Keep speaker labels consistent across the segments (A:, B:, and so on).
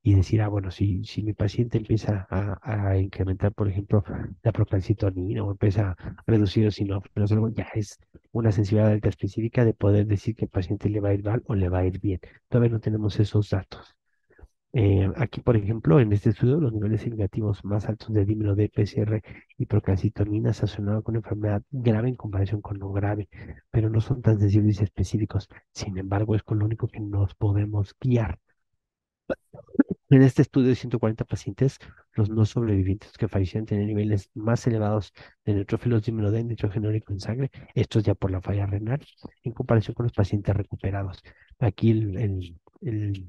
A: y decir, ah, bueno, si mi paciente empieza a incrementar, por ejemplo, la procalcitonina o empieza a reducir los eosinófilos, algo, ya es una sensibilidad alta específica de poder decir que al paciente le va a ir mal o le va a ir bien. Todavía no tenemos esos datos. Aquí, por ejemplo, en este estudio, los niveles significativos más altos de dímero de PCR y procalcitonina se asociaron con enfermedad grave en comparación con no grave, pero no son tan sensibles y específicos. Sin embargo, es con lo único que nos podemos guiar. En este estudio de 140 pacientes, los no sobrevivientes que fallecieron tenían niveles más elevados de neutrófilos dímero D, nitrógeno úrico en sangre, estos ya por la falla renal, en comparación con los pacientes recuperados. Aquí el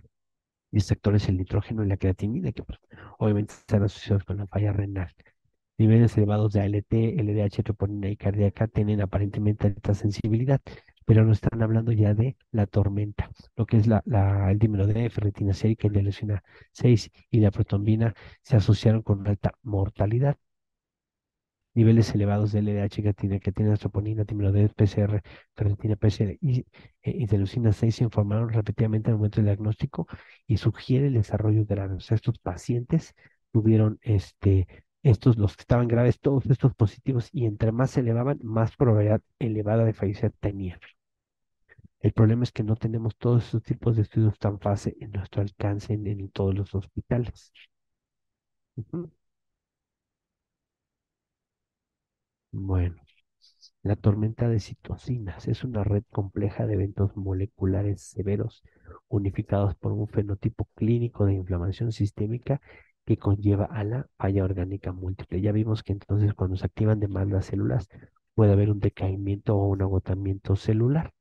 A: distractor es el nitrógeno y la creatinina, que pues, obviamente están asociados con la falla renal. Niveles elevados de ALT, LDH, troponina y cardíaca tienen aparentemente alta sensibilidad, pero no están hablando ya de la tormenta, lo que es el dímero de ferritina sérica y la leucina 6 y la protombina se asociaron con una alta mortalidad. Niveles elevados de LDH, creatina, troponina, dímero D, PCR, ferritina, PCR y de leucina 6 se informaron repetidamente al momento del diagnóstico y sugiere el desarrollo grave. O sea, estos pacientes tuvieron estos, los que estaban graves, todos estos positivos, y entre más se elevaban, más probabilidad elevada de fallecer tenían. El problema es que no tenemos todos esos tipos de estudios tan fácil en nuestro alcance en todos los hospitales. Ujú. Bueno. La tormenta de citocinas es una red compleja de eventos moleculares severos unificados por un fenotipo clínico de inflamación sistémica que conlleva a la falla orgánica múltiple. Ya vimos que entonces cuando se activan de más las células puede haber un decaimiento o un agotamiento celular.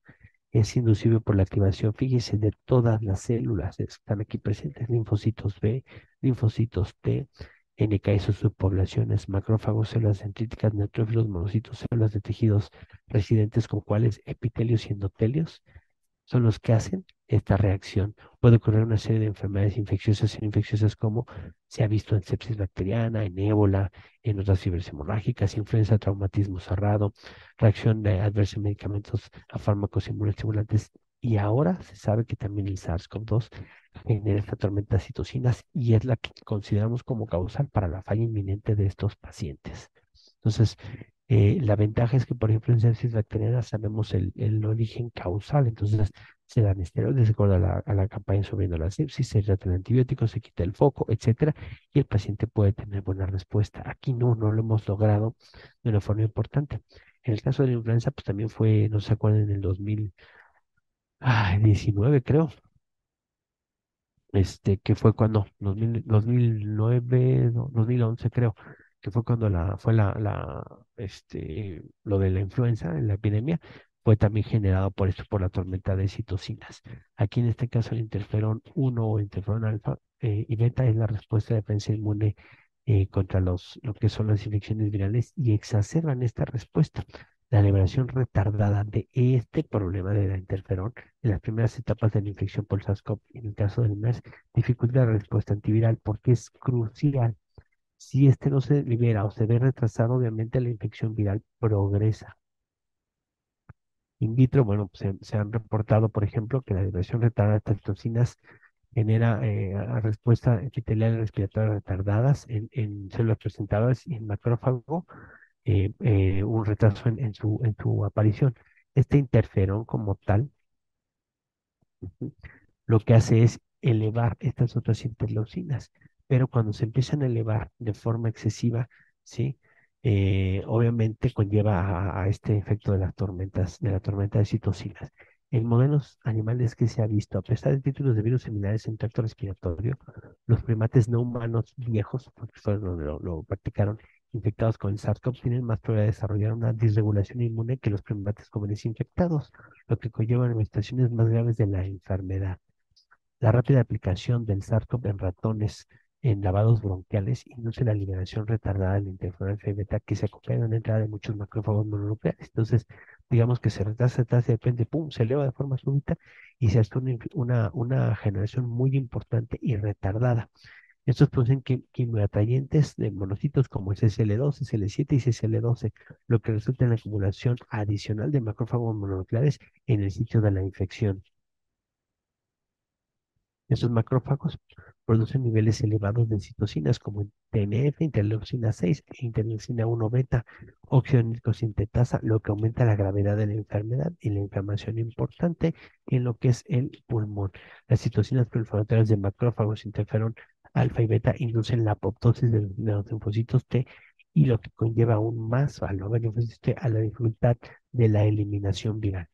A: Es inducible por la activación, fíjese, de todas las células. Están aquí presentes linfocitos B, linfocitos T, NK y sus subpoblaciones, macrófagos, células dendríticas, neutrófilos, monocitos, células de tejidos residentes con cuales epitelios y endotelios son los que hacen esta reacción. Puede ocurrir una serie de enfermedades infecciosas y no infecciosas como se ha visto en sepsis bacteriana, en ébola, en otras fibras hemorrágicas, influenza, traumatismo cerrado, reacción adversa a medicamentos, a fármacos inmunoestimulantes. Y ahora se sabe que también el SARS-CoV-2 genera esta tormenta de citocinas y es la que consideramos como causal para la falla inminente de estos pacientes. Entonces, la ventaja es que, por ejemplo, en sepsis bacteriana sabemos el origen causal, entonces se dan esteroides de acuerdo a la campaña sobre la sepsis, se tratan antibióticos, se quita el foco, etcétera, y el paciente puede tener buena respuesta. Aquí no lo hemos logrado de una forma importante. En el caso de la influenza, pues también fue, no se acuerdan, en el 2019, creo, que fue cuando, 2009, no, 2011 creo, que fue cuando lo de la influenza, en la epidemia, fue también generado por esto, por la tormenta de citocinas. Aquí en este caso el interferón uno o interferón alfa y beta es la respuesta de defensa inmune contra lo que son las infecciones virales y exacerban esta respuesta. La liberación retardada de este problema de la interferón en las primeras etapas de la infección por SARS-CoV, en el caso del MERS, dificulta la respuesta antiviral porque es crucial. Si este no se libera o se ve retrasado, obviamente la infección viral progresa. In vitro, bueno, pues se han reportado, por ejemplo, que la liberación retardada de estas toxinas genera respuesta epitelial y respiratoria retardadas en células presentadoras y en macrófago, un retraso en su aparición. Este interferón como tal, ujú, lo que hace es elevar estas otras interleucinas, pero cuando se empiezan a elevar de forma excesiva, ¿sí? Obviamente conlleva a este efecto de las tormentas, de la tormenta de citocinas. En modelos animales que se ha visto, a pesar de títulos de virus similares en tracto respiratorio, los primates no humanos viejos, porque fueron donde lo practicaron, infectados con el SARS-CoV, tienen más probabilidad de desarrollar una disregulación inmune que los primates jóvenes infectados, lo que conlleva manifestaciones más graves de la enfermedad. La rápida aplicación del SARS-CoV en ratones en lavados bronquiales induce la liberación retardada de la interferona alfa y beta que se acompaña de una entrada de muchos macrófagos mononucleares. Entonces, digamos que se retrasa, de repente, pum, se eleva de forma súbita y se hace una generación muy importante y retardada. Estos producen quimioatrayentes de monocitos como el CCL2, CCL7 y CCL12, lo que resulta en la acumulación adicional de macrófagos mononucleares en el sitio de la infección. Estos macrófagos producen niveles elevados de citocinas como TNF, interleucina 6 e interleucina 1 beta, óxido nítrico sintetasa, lo que aumenta la gravedad de la enfermedad y la inflamación importante en lo que es el pulmón. Las citocinas proinflamatorias de macrófagos, interferón alfa y beta inducen la apoptosis de los linfocitos T y lo que conlleva aún más a los linfocitos T a la dificultad de la eliminación viral.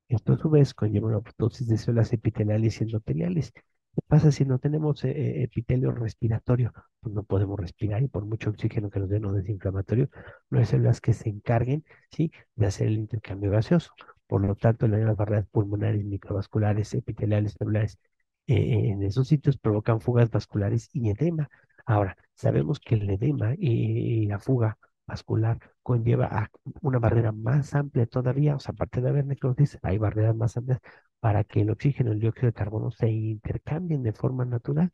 A: Esto a su vez conlleva una apoptosis de células epiteliales y endoteliales. ¿Qué pasa si no tenemos epitelio respiratorio? Pues no podemos respirar y por mucho oxígeno que nos den o desinflamatorio, no hay células que se encarguen, ¿sí?, de hacer el intercambio gaseoso. Por lo tanto, las barreras pulmonares, microvasculares, epiteliales, celulares, en esos sitios provocan fugas vasculares y edema. Ahora, sabemos que el edema y la fuga vascular conlleva a una barrera más amplia todavía, o sea, aparte de haber necrosis, hay barreras más amplias para que el oxígeno y el dióxido de carbono se intercambien de forma natural.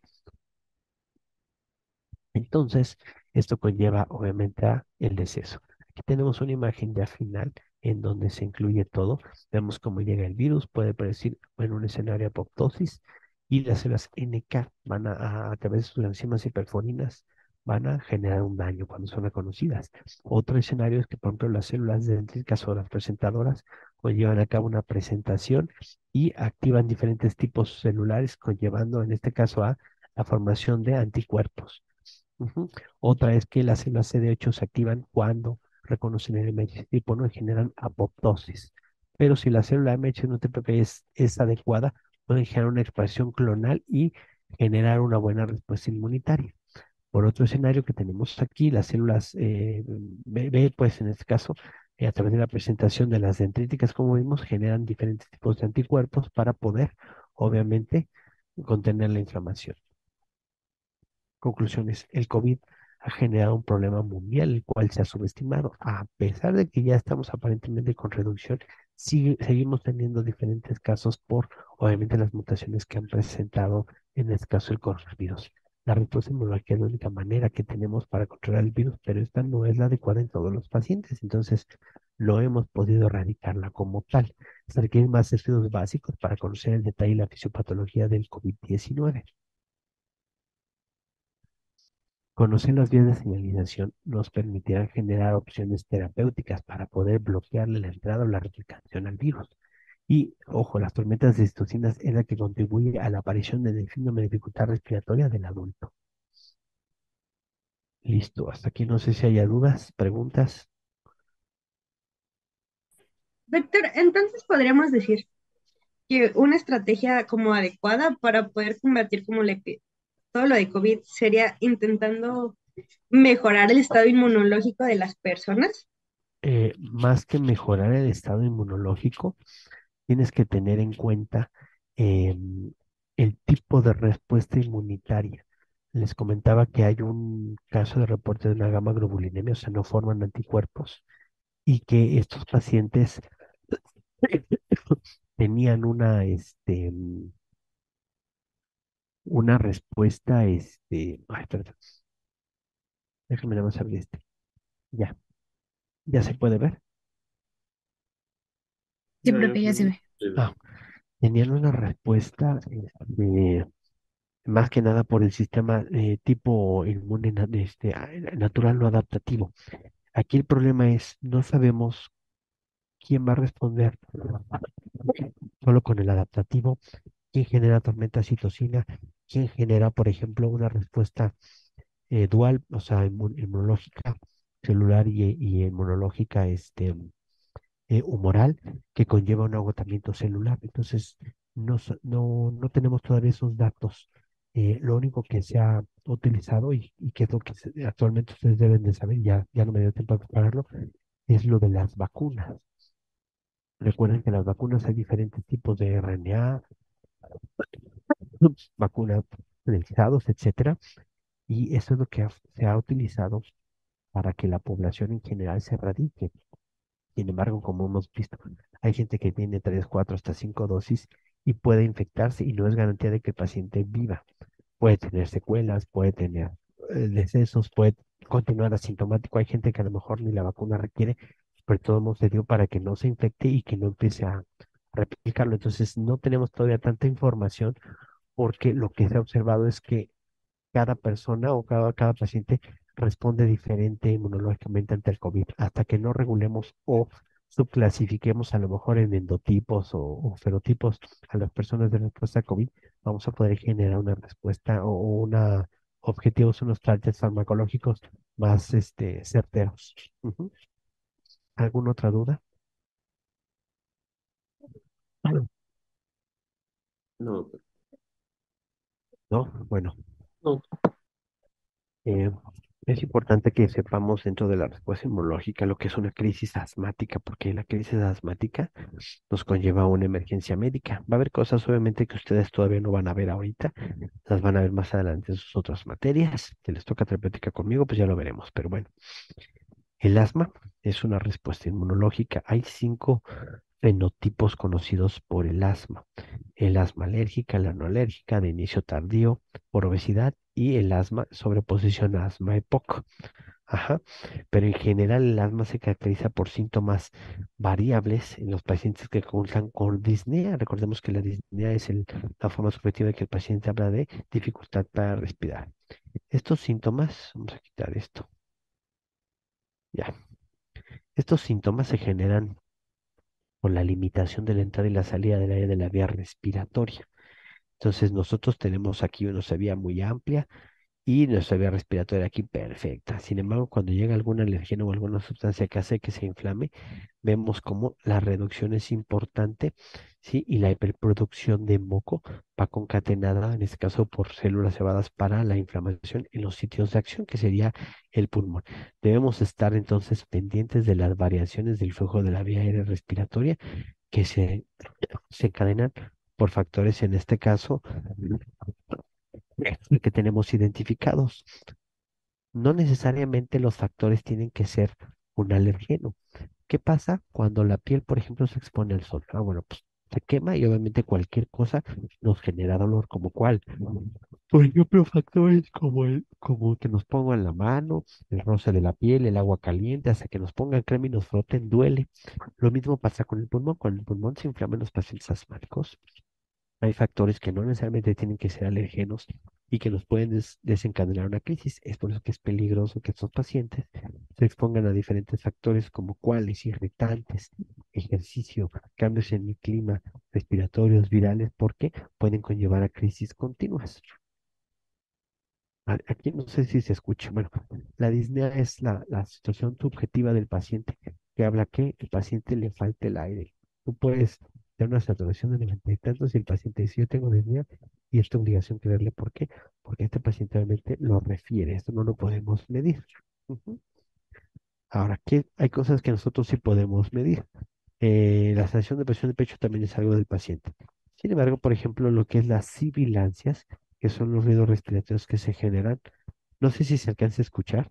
A: Entonces, esto conlleva obviamente a el deceso. Aquí tenemos una imagen ya final en donde se incluye todo. Vemos cómo llega el virus, puede predecir en un escenario de apoptosis y las células NK van a través de sus enzimas hiperforinas, van a generar un daño cuando son reconocidas. Otro escenario es que, por ejemplo, las células dendríticas o las presentadoras llevan a cabo una presentación y activan diferentes tipos celulares, conllevando en este caso a la formación de anticuerpos. Ujú. Otra es que las células CD8 se activan cuando reconocen el MHC tipo 1 y generan apoptosis. Pero si la célula MHC no TPP es adecuada, pueden generar una expresión clonal y generar una buena respuesta inmunitaria. Por otro escenario que tenemos aquí, las células B, pues en este caso, a través de la presentación de las dendríticas, como vimos, generan diferentes tipos de anticuerpos para poder, obviamente, contener la inflamación. Conclusiones. El COVID ha generado un problema mundial, el cual se ha subestimado. A pesar de que ya estamos aparentemente con reducción, seguimos teniendo diferentes casos por, obviamente, las mutaciones que han presentado, en este caso, el coronavirus. La respuesta inmunológica es la única manera que tenemos para controlar el virus, pero esta no es la adecuada en todos los pacientes. Entonces, no hemos podido erradicarla como tal. Se requieren más estudios básicos para conocer el detalle y la fisiopatología del COVID-19. Conocer las vías de señalización nos permitirá generar opciones terapéuticas para poder bloquearle la entrada o la replicación al virus. Y, ojo, las tormentas de citocinas es la que contribuye a la aparición del síndrome de dificultad respiratoria del adulto. Listo, hasta aquí no sé si haya dudas, preguntas.
B: Doctor, entonces podríamos decir que una estrategia como adecuada para poder combatir como todo lo de COVID sería intentando mejorar el estado inmunológico de las personas.
A: Más que mejorar el estado inmunológico, tienes que tener en cuenta el tipo de respuesta inmunitaria. Les comentaba que hay un caso de reporte de una gamma globulinemia, o sea, no forman anticuerpos, y que estos pacientes tenían una respuesta, ay, perdón, déjame nada más abrir ya, ya se puede ver.
B: Sí, profe, ya se ve.
A: Ah, tenían una respuesta, más que nada por el sistema tipo inmune natural no adaptativo. Aquí el problema es, no sabemos quién va a responder solo con el adaptativo, quién genera tormenta citocina, quién genera, por ejemplo, una respuesta dual, o sea, inmunológica celular y inmunológica humoral, que conlleva un agotamiento celular. Entonces, no tenemos todavía esos datos. Lo único que se ha utilizado y que es lo que actualmente ustedes deben de saber, ya no me dio tiempo de prepararlo, es lo de las vacunas. Recuerden que en las vacunas hay diferentes tipos de RNA, vacunas personalizados, etcétera, y eso es lo que se ha utilizado para que la población en general se erradique. Sin embargo, como hemos visto, hay gente que tiene 3, 4, hasta 5 dosis y puede infectarse y no es garantía de que el paciente viva. Puede tener secuelas, puede tener decesos, puede continuar asintomático. Hay gente que a lo mejor ni la vacuna requiere, pero todo hemos se dio para que no se infecte y que no empiece a replicarlo. Entonces, no tenemos todavía tanta información porque lo que se ha observado es que cada persona o cada paciente responde diferente inmunológicamente ante el COVID. Hasta que no regulemos o subclasifiquemos a lo mejor en endotipos o fenotipos a las personas de respuesta a COVID, vamos a poder generar una respuesta o una objetivos, unos targets farmacológicos más certeros. Ujú. ¿Alguna otra duda?
C: No,
A: No, bueno.
C: no,
A: Eh, es importante que sepamos dentro de la respuesta inmunológica lo que es una crisis asmática, porque la crisis asmática nos conlleva a una emergencia médica. Va a haber cosas obviamente que ustedes todavía no van a ver ahorita, las van a ver más adelante en sus otras materias. Si les toca terapéutica conmigo, pues ya lo veremos. Pero bueno, el asma es una respuesta inmunológica. Hay 5 fenotipos conocidos por el asma alérgica, la no alérgica, de inicio tardío, por obesidad y el asma sobreposición a asma EPOC. Ajá. Pero en general el asma se caracteriza por síntomas variables en los pacientes que cursan con disnea. Recordemos que la disnea es la forma subjetiva de que el paciente habla de dificultad para respirar. Estos síntomas, vamos a quitar esto, ya. Estos síntomas se generan por la limitación de la entrada y la salida del aire de la vía respiratoria. Entonces nosotros tenemos aquí una vía muy amplia y nuestra vía respiratoria aquí perfecta. Sin embargo, cuando llega algún alergeno o alguna sustancia que hace que se inflame, vemos como la reducción es importante, ¿sí? Y la hiperproducción de moco va concatenada, en este caso por células cebadas para la inflamación en los sitios de acción, que sería el pulmón. Debemos estar entonces pendientes de las variaciones del flujo de la vía aérea respiratoria que se encadenan por factores, en este caso, que tenemos identificados. No necesariamente los factores tienen que ser un alergeno. ¿Qué pasa cuando la piel, por ejemplo, se expone al sol? Ah, bueno, pues se quema y obviamente cualquier cosa nos genera dolor, como cuál. Por ejemplo, factores como que nos pongan la mano, el roce de la piel, el agua caliente, hasta que nos pongan crema y nos froten, duele. Lo mismo pasa con el pulmón. Cuando el pulmón se inflama en los pacientes asmáticos, hay factores que no necesariamente tienen que ser alérgenos y que nos pueden desencadenar una crisis. Es por eso que es peligroso que estos pacientes se expongan a diferentes factores como cuáles, irritantes, ejercicio, cambios en el clima, respiratorios, virales, porque pueden conllevar a crisis continuas. Aquí no sé si se escucha. Bueno, la disnea es la situación subjetiva del paciente que habla que el paciente le falta el aire. Tú puedes tener una saturación de 90 y tantos y el paciente dice, yo tengo disnea y es tu obligación creerle. ¿Por qué? Porque este paciente realmente lo refiere. Esto no lo podemos medir. Ujú. Ahora, hay cosas que nosotros sí podemos medir. La sensación de presión de pecho también es algo del paciente. Sin embargo, por ejemplo, lo que es las sibilancias, que son los ruidos respiratorios que se generan, no sé si se alcanza a escuchar.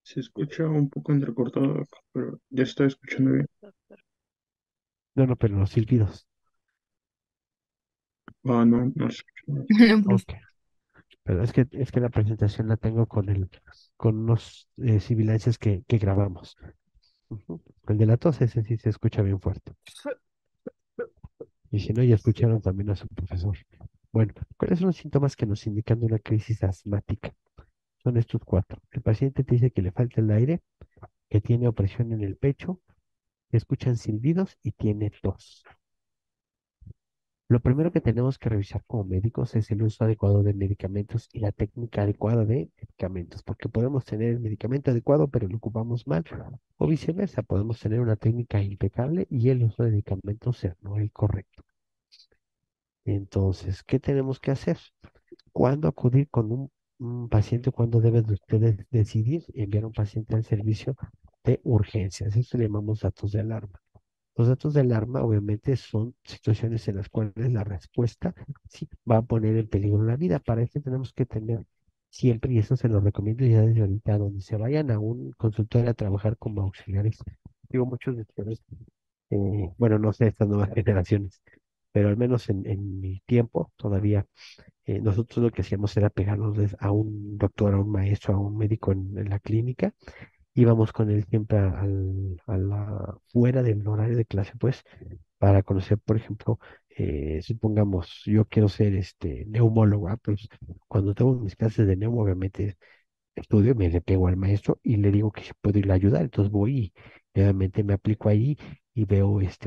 C: se escucha un poco entrecortado, pero ya estoy escuchando bien.
A: No, no, pero los silbidos.
C: Ah, no, no se escucha nada.
A: Ok. Pero es que la presentación la tengo con unos sibilancias que grabamos. Ujú. El de la tos, ese sí se escucha bien fuerte. Y si no, ya escucharon también a su profesor. Bueno, ¿cuáles son los síntomas que nos indican de una crisis asmática? Son estos 4. El paciente te dice que le falta el aire, que tiene opresión en el pecho, que escuchan silbidos y tiene tos. Lo primero que tenemos que revisar como médicos es el uso adecuado de medicamentos y la técnica adecuada de medicamentos, porque podemos tener el medicamento adecuado, pero lo ocupamos mal, o viceversa, podemos tener una técnica impecable y el uso de medicamentos ser no el correcto. Entonces, ¿qué tenemos que hacer? ¿Cuándo acudir con un paciente? ¿Cuándo deben de ustedes decidir enviar a un paciente al servicio de urgencias? Eso le llamamos datos de alarma. Los datos de alarma obviamente son situaciones en las cuales la respuesta sí va a poner en peligro la vida. Para eso tenemos que tener siempre, y eso se lo recomiendo ya desde ahorita, donde se vayan a un consultorio a trabajar como auxiliares. Digo, muchos de ustedes, bueno, no sé, estas nuevas generaciones, pero al menos en mi tiempo todavía nosotros lo que hacíamos era pegarnos a un doctor, a un maestro, a un médico en la clínica. Íbamos con él siempre fuera del horario de clase, pues, para conocer, por ejemplo, Supongamos, yo quiero ser neumólogo, pues cuando tengo mis clases de neum, obviamente estudio, me le pego al maestro y le digo que si puedo irle a ayudar. Entonces voy y obviamente me aplico ahí y veo pues,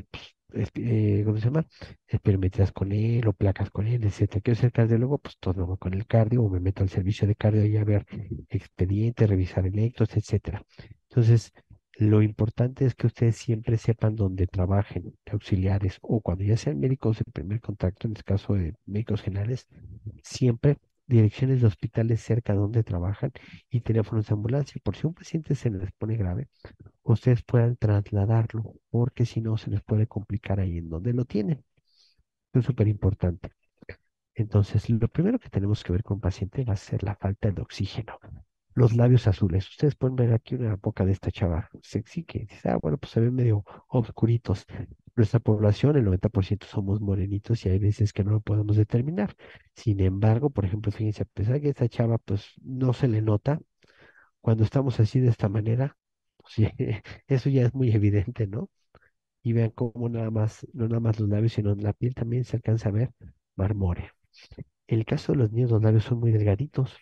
A: ¿cómo se llama? Espirometrías con él o placas con él, etcétera. Quiero ser cardiólogo, pues todo con el cardio o me meto al servicio de cardio y a ver expedientes, revisar electros, etcétera. Entonces, lo importante es que ustedes siempre sepan dónde trabajen, de auxiliares o cuando ya sean médicos de primer contacto, en el caso de médicos generales, siempre direcciones de hospitales cerca donde trabajan y teléfonos de ambulancia. Por si un paciente se les pone grave, ustedes puedan trasladarlo, porque si no se les puede complicar ahí en donde lo tienen. Esto es súper importante. Entonces, lo primero que tenemos que ver con un paciente va a ser la falta de oxígeno. Los labios azules. Ustedes pueden ver aquí una boca de esta chava sexy que dice, bueno, pues se ven medio oscuritos. Nuestra población, el 90% somos morenitos y hay veces que no lo podemos determinar. Sin embargo, por ejemplo, fíjense, a pesar que esta chava pues no se le nota, cuando estamos así de esta manera, pues, sí, eso ya es muy evidente, ¿no? Y vean cómo nada más, no nada más los labios, sino la piel también se alcanza a ver marmórea. En el caso de los niños, los labios son muy delgaditos.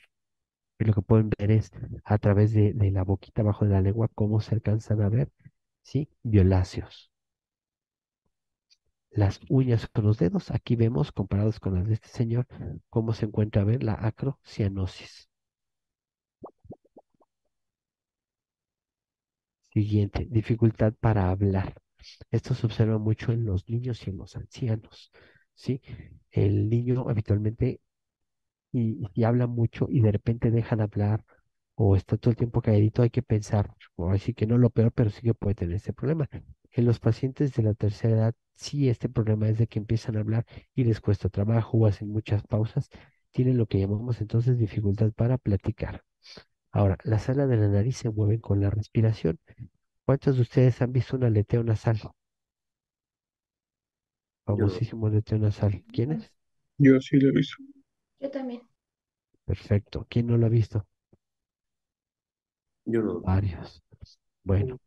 A: Y lo que pueden ver es a través de la boquita abajo de la lengua cómo se alcanzan a ver, ¿sí? Violáceos. Las uñas con los dedos, aquí vemos, comparados con las de este señor, cómo se encuentra a ver la acrocianosis. Siguiente, dificultad para hablar. Esto se observa mucho en los niños y en los ancianos, ¿sí? El niño habitualmente y habla mucho y de repente deja de hablar o está todo el tiempo calladito, hay que pensar, o así que no lo peor, pero sí que puede tener este problema. En los pacientes de la tercera edad, sí este problema es de que empiezan a hablar y les cuesta trabajo o hacen muchas pausas, tienen lo que llamamos entonces dificultad para platicar. Ahora, las alas de la nariz se mueven con la respiración. ¿Cuántos de ustedes han visto un aleteo nasal?
D: Yo no,
A: Famosísimo aleteo nasal. ¿Quiénes?
C: Yo sí lo he visto.
E: Yo también.
A: Perfecto. ¿Quién no lo ha visto?
D: yo no.
A: Varios. Bueno,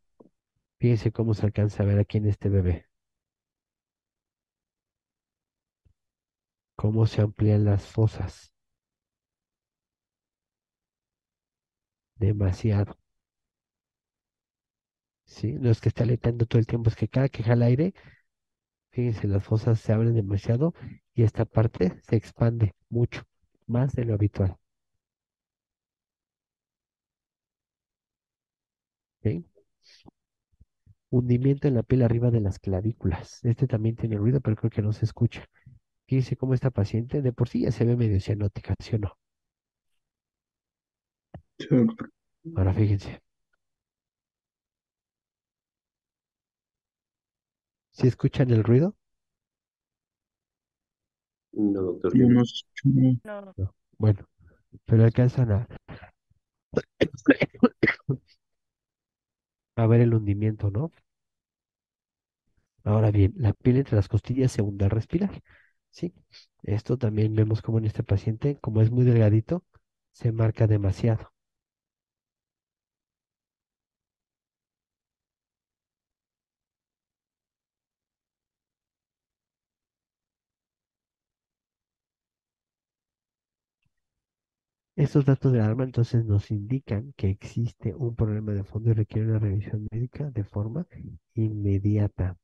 A: fíjense cómo se alcanza a ver aquí en este bebé. Cómo se amplían las fosas. Demasiado. ¿Sí? No es que esté aletando todo el tiempo, es que cada que jala aire, fíjense, las fosas se abren demasiado y esta parte se expande mucho, más de lo habitual. ¿Sí? Hundimiento en la piel arriba de las clavículas. Este también tiene ruido, pero creo que no se escucha. Fíjense cómo esta paciente de por sí ya se ve medio cianótica, ¿sí o no?
C: Sí, doctor.
A: Ahora fíjense, si escuchan el ruido,
D: No, doctor,
C: Yo
D: yo no.
C: no escucho nada.
E: No.
A: no. Bueno, pero alcanzan a ver el hundimiento, ¿no? Ahora bien, la piel entre las costillas se hunde al respirar. Sí, esto también vemos como en este paciente, como es muy delgadito, se marca demasiado. Estos datos de alarma entonces nos indican que existe un problema de fondo y requiere una revisión médica de forma inmediata.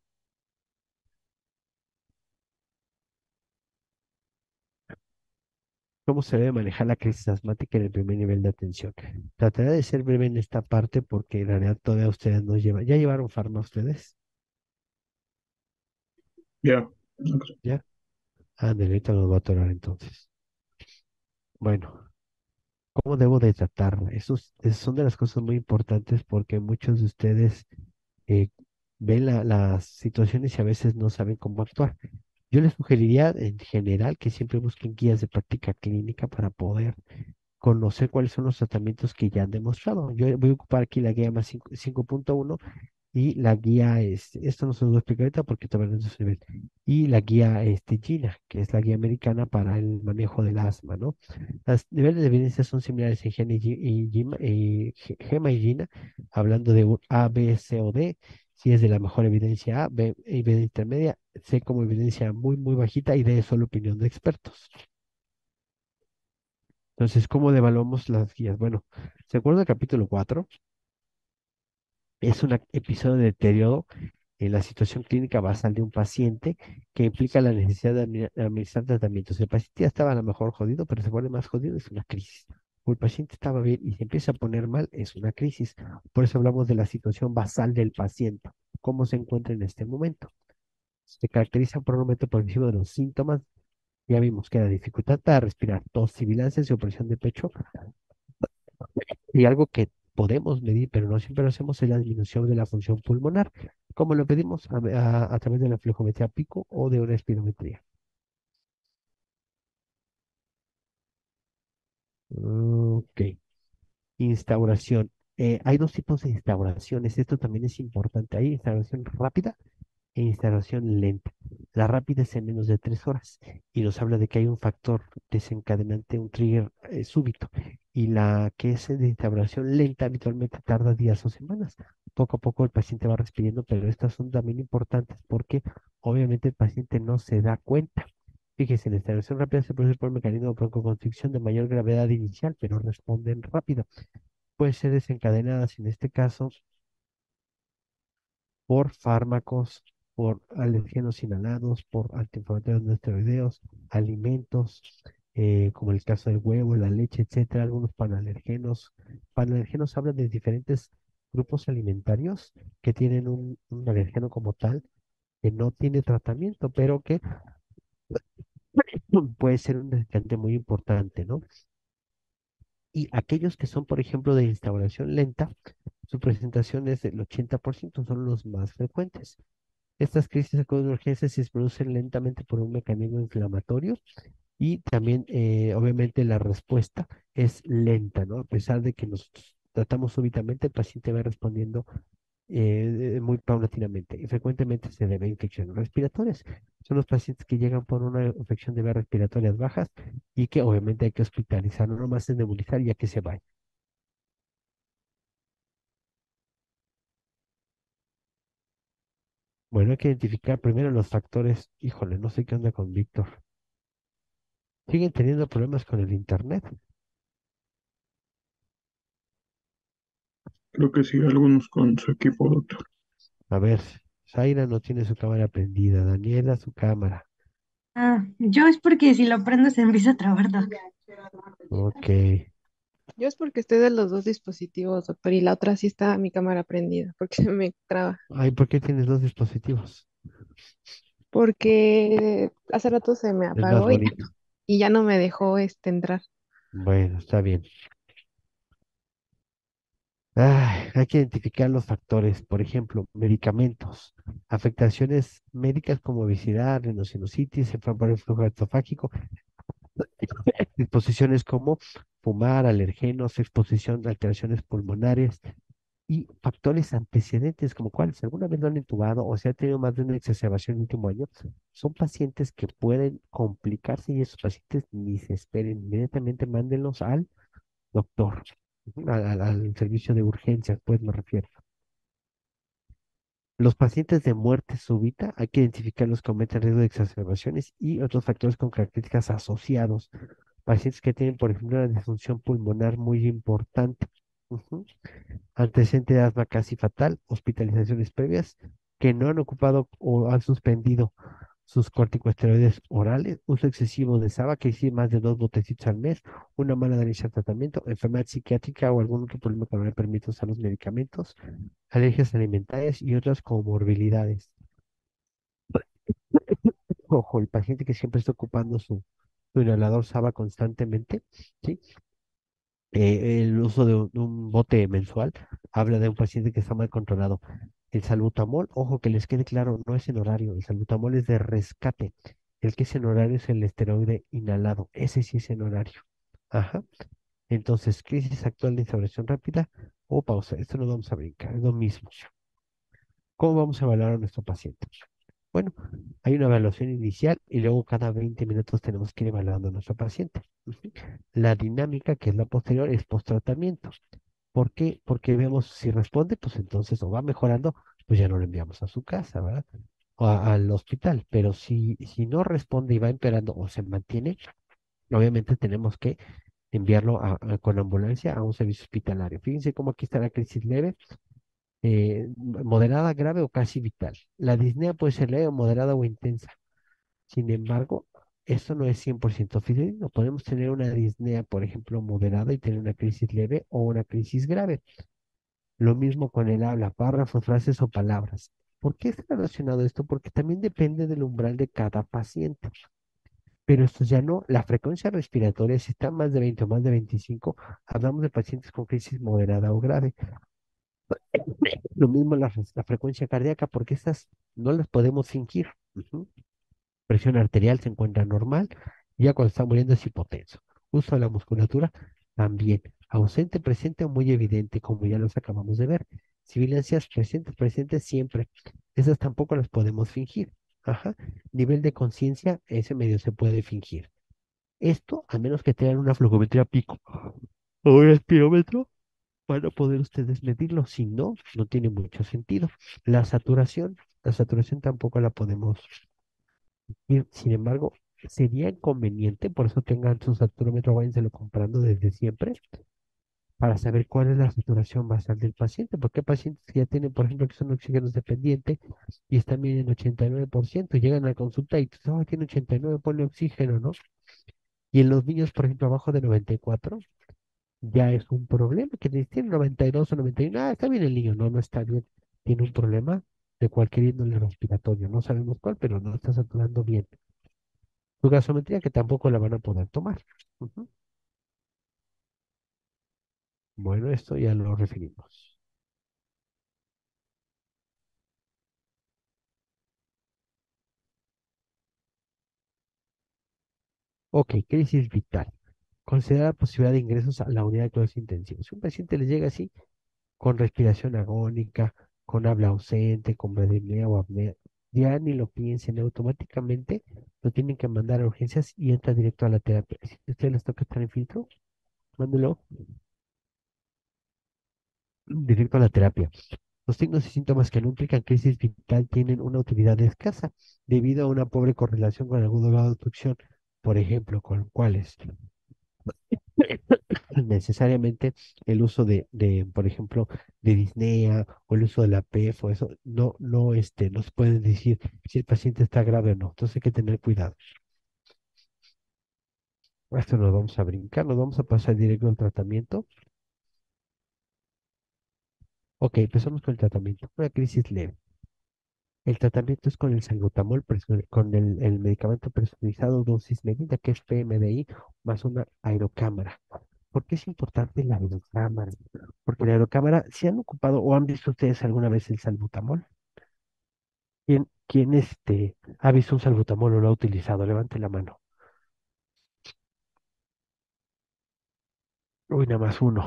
A: ¿Cómo se debe manejar la crisis asmática en el primer nivel de atención? Trataré de ser breve en esta parte porque en realidad todavía ustedes no llevan. ¿Ya llevaron farma ustedes?
C: Ya, doctor.
A: ¿Ya? Ándale, ahorita nos va a atorar entonces. Bueno, ¿cómo debo de tratarla? Esas son de las cosas muy importantes porque muchos de ustedes eh, ven las situaciones y a veces no saben cómo actuar. Yo les sugeriría en general que siempre busquen guías de práctica clínica para poder conocer cuáles son los tratamientos que ya han demostrado. Yo voy a ocupar aquí la guía más 5.1 y la guía, esto no se los voy a explicar ahorita porque todavía no es de su nivel, y la guía GINA, que es la guía americana para el manejo del asma, ¿no? Los niveles de evidencia son similares en GEMA y GINA, hablando de un A, B, C o D, Si es de la mejor evidencia A, B, evidencia intermedia, C como evidencia muy, muy bajita y D es solo opinión de expertos. Entonces, ¿cómo evaluamos las guías? Bueno, ¿se acuerda del capítulo 4? Es un episodio de deterioro en la situación clínica basal de un paciente que implica la necesidad de administrar tratamientos. El paciente ya estaba a lo mejor jodido, pero se pone más jodido, es una crisis. O el paciente estaba bien y se empieza a poner mal, es una crisis. Por eso hablamos de la situación basal del paciente, cómo se encuentra en este momento. Se caracteriza por un aumento progresivo de los síntomas. Ya vimos que la dificultad para respirar, tos, sibilancias y opresión de pecho. Y algo que podemos medir, pero no siempre lo hacemos, es la disminución de la función pulmonar, como lo pedimos a través de la flujometría pico o de una espirometría. Ok. Instauración. Hay dos tipos de instauraciones. Esto también es importante. Hay instauración rápida e instalación lenta. La rápida es en menos de 3 horas y nos habla de que hay un factor desencadenante, un trigger súbito. Y la que es de instalación lenta habitualmente tarda días o semanas. Poco a poco el paciente va respirando, pero estas son también importantes porque obviamente el paciente no se da cuenta. Fíjese, la instalación rápida se produce por un mecanismo de broncoconstricción de mayor gravedad inicial, pero responden rápido. Puede ser desencadenadas en este caso por fármacos, por alérgenos inhalados, por antiinflamatorios no esteroideos, alimentos, como el caso del huevo, la leche, etcétera, algunos panalergenos. Panalergenos hablan de diferentes grupos alimentarios que tienen un alergeno como tal, que no tiene tratamiento, pero que puede ser un detergente muy importante, ¿no? Y aquellos que son, por ejemplo, de instauración lenta, su presentación es del 80%, son los más frecuentes. Estas crisis acuden de urgencia se producen lentamente por un mecanismo inflamatorio y también, obviamente, la respuesta es lenta, ¿no? A pesar de que nosotros tratamos súbitamente, el paciente va respondiendo muy paulatinamente y frecuentemente se debe a infecciones respiratorias. Son los pacientes que llegan por una infección de vías respiratorias bajas y que obviamente hay que hospitalizar, no nomás es nebulizar ya que se vaya. Bueno, hay que identificar primero los factores. Híjole, no sé qué onda con Víctor. ¿Siguen teniendo problemas con el internet?
C: Creo que sí, algunos con su equipo, doctor.
A: A ver, Zaira no tiene su cámara prendida, Daniela su cámara.
B: Ah, yo es porque si lo prendo se empieza a trabar, Doc.
A: Ok.
E: Yo es porque estoy de los dos dispositivos, doctor, y la otra sí está mi cámara prendida, porque se me traba.
A: Ay, ¿por qué tienes dos dispositivos?
E: Porque hace rato se me
A: Es más
E: apagó
A: bonito.
E: y ya no me dejó entrar.
A: Bueno, está bien. Ay, hay que identificar los factores, por ejemplo, medicamentos, afectaciones médicas como obesidad, rhinosinusitis, enfermedad del flujo esofágico, disposiciones como fumar, alergenos, exposición, alteraciones pulmonares y factores antecedentes como cuáles, alguna vez lo han intubado o se ha tenido más de una exacerbación en el último año, son pacientes que pueden complicarse y esos pacientes ni se esperen, inmediatamente mándenlos al doctor, al servicio de urgencias, pues me refiero. Los pacientes de muerte súbita, hay que identificarlos que aumentan el riesgo de exacerbaciones y otros factores con características asociados. Pacientes que tienen, por ejemplo, una disfunción pulmonar muy importante. Ujú. Antecedente de asma casi fatal, hospitalizaciones previas que no han ocupado o han suspendido sus corticosteroides orales, uso excesivo de SABA, que sí más de 2 botecitos al mes, una mala adherencia al tratamiento, enfermedad psiquiátrica o algún otro problema que no le permite usar los medicamentos, alergias alimentarias y otras comorbilidades. Ojo, el paciente que siempre está ocupando su inhalador SABA constantemente, ¿sí? El uso de un bote mensual habla de un paciente que está mal controlado. El salbutamol, ojo que les quede claro, no es en horario, el salbutamol es de rescate. El que es en horario es el esteroide inhalado, ese sí es en horario. Ajá. Entonces, crisis actual de instauración rápida o pausa. Esto no vamos a brincar, es lo mismo. ¿Cómo vamos a evaluar a nuestro paciente? Bueno, hay una evaluación inicial y luego cada 20 minutos tenemos que ir evaluando a nuestro paciente. Ujú. La dinámica, que es la posterior, es post-tratamiento. ¿Por qué? Porque vemos si responde, pues entonces o va mejorando, pues ya no lo enviamos a su casa, ¿verdad? O al hospital. Pero si no responde y va empeorando o se mantiene, obviamente tenemos que enviarlo con ambulancia a un servicio hospitalario. Fíjense cómo aquí está la crisis leve, moderada, grave o casi vital. La disnea puede ser leve, moderada o intensa. Sin embargo, esto no es 100% fidedigno. Podemos tener una disnea, por ejemplo, moderada y tener una crisis leve o una crisis grave. Lo mismo con el habla, párrafos, frases o palabras. ¿Por qué está relacionado esto? Porque también depende del umbral de cada paciente. Pero esto ya no, la frecuencia respiratoria, si está más de 20 o más de 25, hablamos de pacientes con crisis moderada o grave. Lo mismo la frecuencia cardíaca, porque estas no las podemos fingir. Ujú. Presión arterial se encuentra normal, ya cuando está muriendo es hipotenso. Uso de la musculatura también, ausente, presente o muy evidente, como ya los acabamos de ver. Sibilancias presentes siempre. Esas tampoco las podemos fingir. Ajá. Nivel de conciencia, ese medio se puede fingir. Esto, a menos que tengan una flujometría pico o un espirómetro, van a poder ustedes medirlo. Si no, no tiene mucho sentido. La saturación tampoco la podemos medir. Sin embargo, sería inconveniente, por eso tengan su saturómetro, váyanselo comprando desde siempre, para saber cuál es la saturación basal del paciente, porque hay pacientes que ya tienen, por ejemplo, que son oxígenos dependientes y están bien en 89%, llegan a la consulta y dicen, oh, tiene 89, ponle oxígeno, ¿no? Y en los niños, por ejemplo, abajo de 94, ya es un problema, que tiene 92 o 91, está bien el niño, no, no está bien, tiene un problema de cualquier índole respiratorio, no sabemos cuál, pero no está saturando bien. Su gasometría que tampoco la van a poder tomar. Ujú. Bueno, esto ya lo referimos. Ok, crisis vital. Considera la posibilidad de ingresos a la unidad de cuidados intensivos. Si un paciente les llega así, con respiración agónica, con habla ausente, con bradimia o apnea, ya ni lo piensen, automáticamente lo tienen que mandar a urgencias y entra directo a la terapia. Si a ustedes les toca estar en filtro, mándelo directo a la terapia. Los signos y síntomas que no implican crisis vital tienen una utilidad escasa debido a una pobre correlación con el agudo grado de obstrucción, por ejemplo, con cuáles necesariamente el uso por ejemplo, de disnea o el uso de la PEF o eso, no se puede decir si el paciente está grave o no. Entonces hay que tener cuidado. Esto nos vamos a brincar, nos vamos a pasar directo al tratamiento. Ok, empezamos con el tratamiento. Una crisis leve. El tratamiento es con el salbutamol, con el medicamento personalizado dosis medida, que es PMDI, más una aerocámara. ¿Por qué es importante la aerocámara? Porque la aerocámara, si han ocupado o han visto ustedes alguna vez el salbutamol, ¿quién ha visto un salbutamol o lo ha utilizado? Levante la mano. Uy, nada más uno.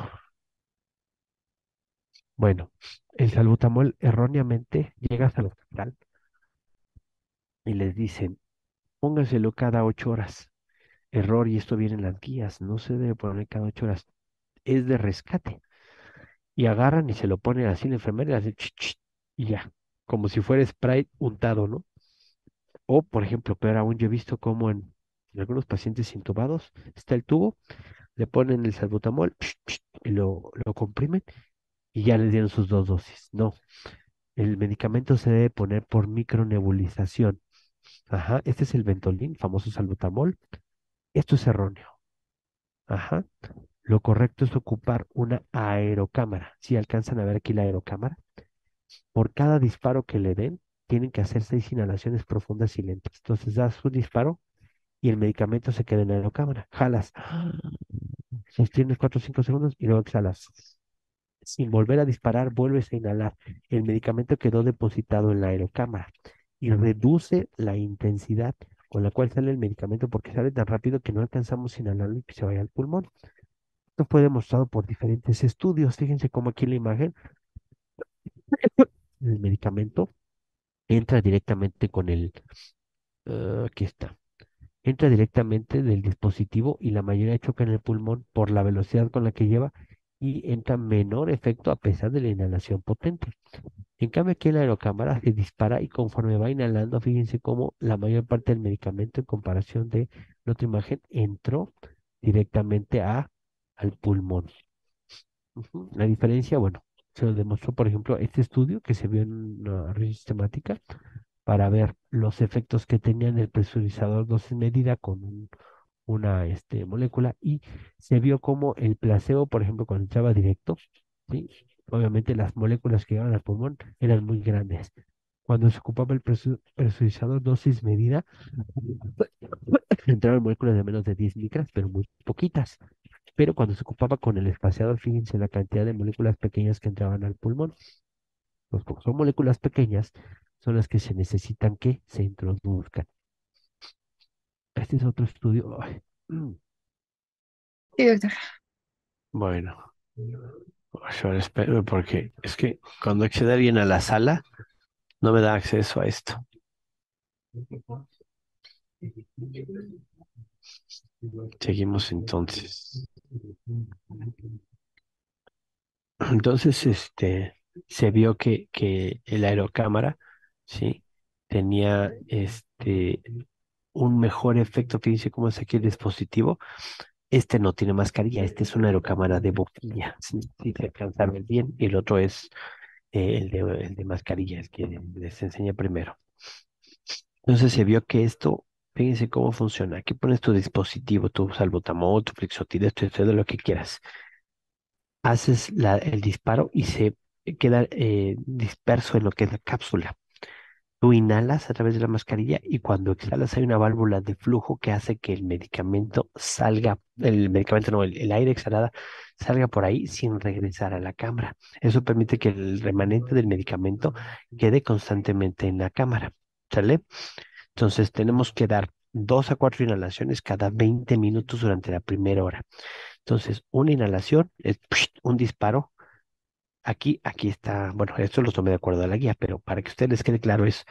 A: Bueno, el salbutamol erróneamente llegas al hospital y les dicen, póngaselo cada 8 horas. Error, y esto viene en las guías, no se debe poner cada 8 horas, es de rescate. Y agarran y se lo ponen así la enfermera y le hacen ch, ch, y ya, como si fuera spray untado, ¿no? O, por ejemplo, peor aún, yo he visto como en algunos pacientes intubados está el tubo, le ponen el salbutamol y lo comprimen y ya les dieron sus 2 dosis. No, el medicamento se debe poner por micronebulización. Ajá, este es el Ventolin, famoso salbutamol. Esto es erróneo. Ajá. Lo correcto es ocupar una aerocámara. Si alcanzan a ver aquí la aerocámara, por cada disparo que le den, tienen que hacer 6 inhalaciones profundas y lentas. Entonces das su disparo y el medicamento se queda en la aerocámara. Jalas, sostienes 4 o 5 segundos y luego exhalas. Sin volver a disparar, vuelves a inhalar. El medicamento quedó depositado en la aerocámara y reduce la intensidad con la cual sale el medicamento porque sale tan rápido que no alcanzamos a inhalarlo y que se vaya al pulmón. Esto fue demostrado por diferentes estudios. Fíjense cómo aquí en la imagen el medicamento entra directamente aquí está, entra directamente del dispositivo y la mayoría choca en el pulmón por la velocidad con la que lleva y entra menor efecto a pesar de la inhalación potente. En cambio, aquí en la aerocámara se dispara y conforme va inhalando, fíjense cómo la mayor parte del medicamento en comparación de la otra imagen entró directamente al pulmón. La diferencia, bueno, se lo demostró, por ejemplo, este estudio que se vio en una revisión sistemática para ver los efectos que tenían el presurizador dosis medida con una molécula y se vio como el placebo, por ejemplo, cuando entraba directo, ¿sí? Obviamente las moléculas que llegaban al pulmón eran muy grandes. Cuando se ocupaba el presurizador dosis medida, entraban moléculas de menos de 10 micras, pero muy poquitas. Pero cuando se ocupaba con el espaciador, fíjense la cantidad de moléculas pequeñas que entraban al pulmón. Pues como son moléculas pequeñas, son las que se necesitan que se introduzcan. Este es otro estudio. Ay,
E: Sí, doctor.
D: Bueno, pues ahora espero porque es que cuando accede alguien a la sala no me da acceso a esto. Seguimos entonces. Entonces, se vio que el aerocámara, ¿sí? Tenía un mejor efecto. Fíjense cómo es aquí el dispositivo. Este no tiene mascarilla, este es una aerocámara de boquilla, si se alcanza a ver bien, y el otro es el de mascarilla, el que les enseñé primero. Entonces se vio que esto, fíjense cómo funciona. Aquí pones tu dispositivo, tu salbutamol, tu flixotil, esto, de lo que quieras. Haces el disparo y se queda disperso en lo que es la cápsula. Tú inhalas a través de la mascarilla y cuando exhalas hay una válvula de flujo que hace que el medicamento salga, el medicamento no, el aire exhalada salga por ahí sin regresar a la cámara. Eso permite que el remanente del medicamento quede constantemente en la cámara. ¿Sale? Entonces tenemos que dar 2 a 4 inhalaciones cada 20 minutos durante la primera hora. Entonces, una inhalación es un disparo. Aquí está, bueno, esto lo tomé de acuerdo a la guía, pero para que a ustedes les quede claro, es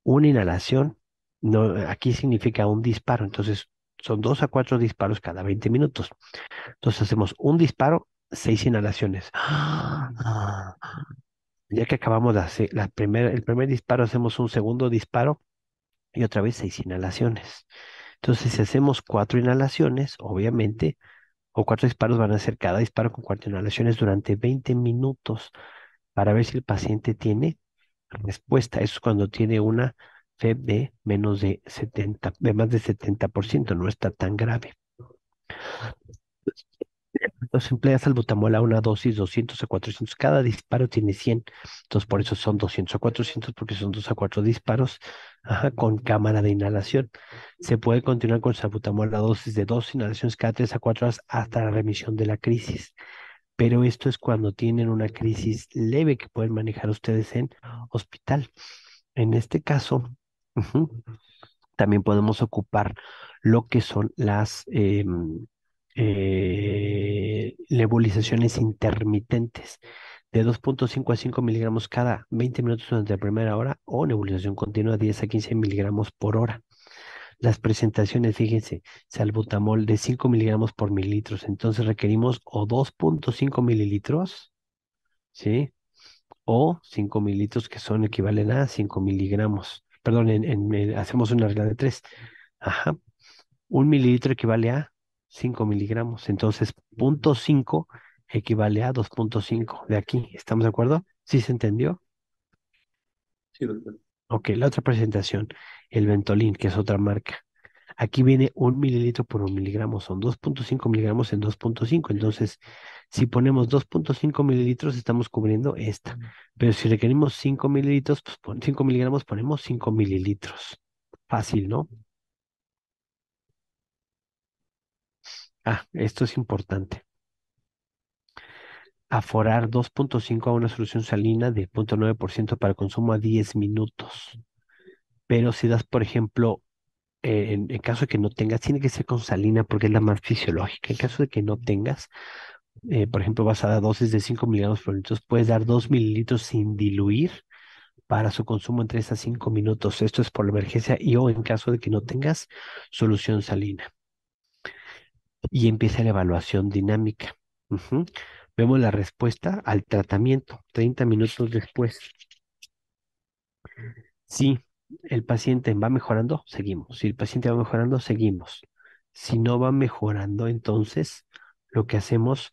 D: una inhalación, no, aquí significa un disparo, entonces son 2 a 4 disparos cada 20 minutos. Entonces hacemos un disparo, 6 inhalaciones. Ya que acabamos de hacer el primer disparo, hacemos un segundo disparo y otra vez 6 inhalaciones. Entonces, si hacemos 4 inhalaciones, obviamente, o 4 disparos van a ser cada disparo con 4 inhalaciones durante 20 minutos para ver si el paciente tiene respuesta. Eso es cuando tiene una FEB de menos de 70, de más de 70%, no está tan grave. Entonces empleas salbutamol a una dosis 200 a 400. Cada disparo tiene 100. Entonces por eso son 200 a 400 porque son 2 a 4 disparos, ajá, con cámara de inhalación. Se puede continuar con salbutamol a dosis de 2 inhalaciones cada 3 a 4 horas hasta la remisión de la crisis. Pero esto es cuando tienen una crisis leve que pueden manejar ustedes en hospital. En este caso, ujú, también podemos ocupar lo que son las nebulizaciones intermitentes de 2,5 a 5 miligramos cada 20 minutos durante la primera hora o nebulización continua 10 a 15 miligramos por hora. Las presentaciones, fíjense, salbutamol de 5 miligramos por mililitros, entonces requerimos o 2,5 mililitros, ¿sí? O 5 mililitros que son equivalen a 5 miligramos. Perdón, hacemos una regla de 3. Ajá. 1 mililitro equivale a 5 miligramos. Entonces, 0,5 equivale a 2,5. De aquí, ¿estamos de acuerdo? ¿Sí se entendió? Sí, doctor.
A: Ok, la otra presentación, el Ventolin, que es otra marca. Aquí viene 1 mililitro por 1 miligramo, son 2,5 miligramos en 2,5. Entonces, si ponemos 2,5 mililitros, estamos cubriendo esta. Pero si requerimos 5 mililitros, pues 5 miligramos, ponemos 5 mililitros. Fácil, ¿no? Esto es importante. Aforar 2,5 a una solución salina de 0,9% para consumo a 10 minutos. Pero si das, por ejemplo, en caso de que no tengas, tiene que ser con salina porque es la más fisiológica. En caso de que no tengas, por ejemplo, vas a dar dosis de 5 miligramos por litro, puedes dar 2 mililitros sin diluir para su consumo en 3 a 5 minutos. Esto es por la emergencia y o en caso de que no tengas solución salina. Y empieza la evaluación dinámica. Ujú. Vemos la respuesta al tratamiento 30 minutos después.
D: Si el paciente va mejorando, seguimos. Si el paciente va mejorando, seguimos. Si no va mejorando, entonces lo que hacemos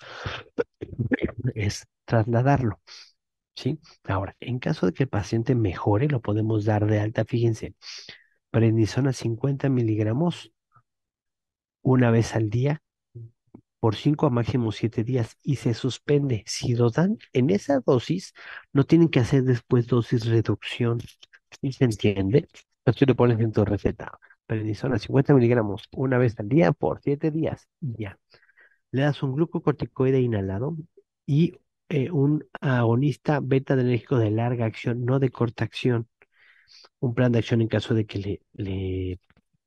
D: es trasladarlo, ¿sí? Ahora, en caso de que el paciente mejore, lo podemos dar de alta. Fíjense, prednisona 50 miligramos una vez al día por 5 a máximo 7 días y se suspende. Si lo dan en esa dosis, no tienen que hacer después dosis reducción. ¿Sí se entiende? Entonces le pones en tu receta prednisona 50 miligramos una vez al día por 7 días y ya. Le das un glucocorticoide inhalado y un agonista beta adrenérgico de larga acción, no de corta acción. Un plan de acción en caso de que le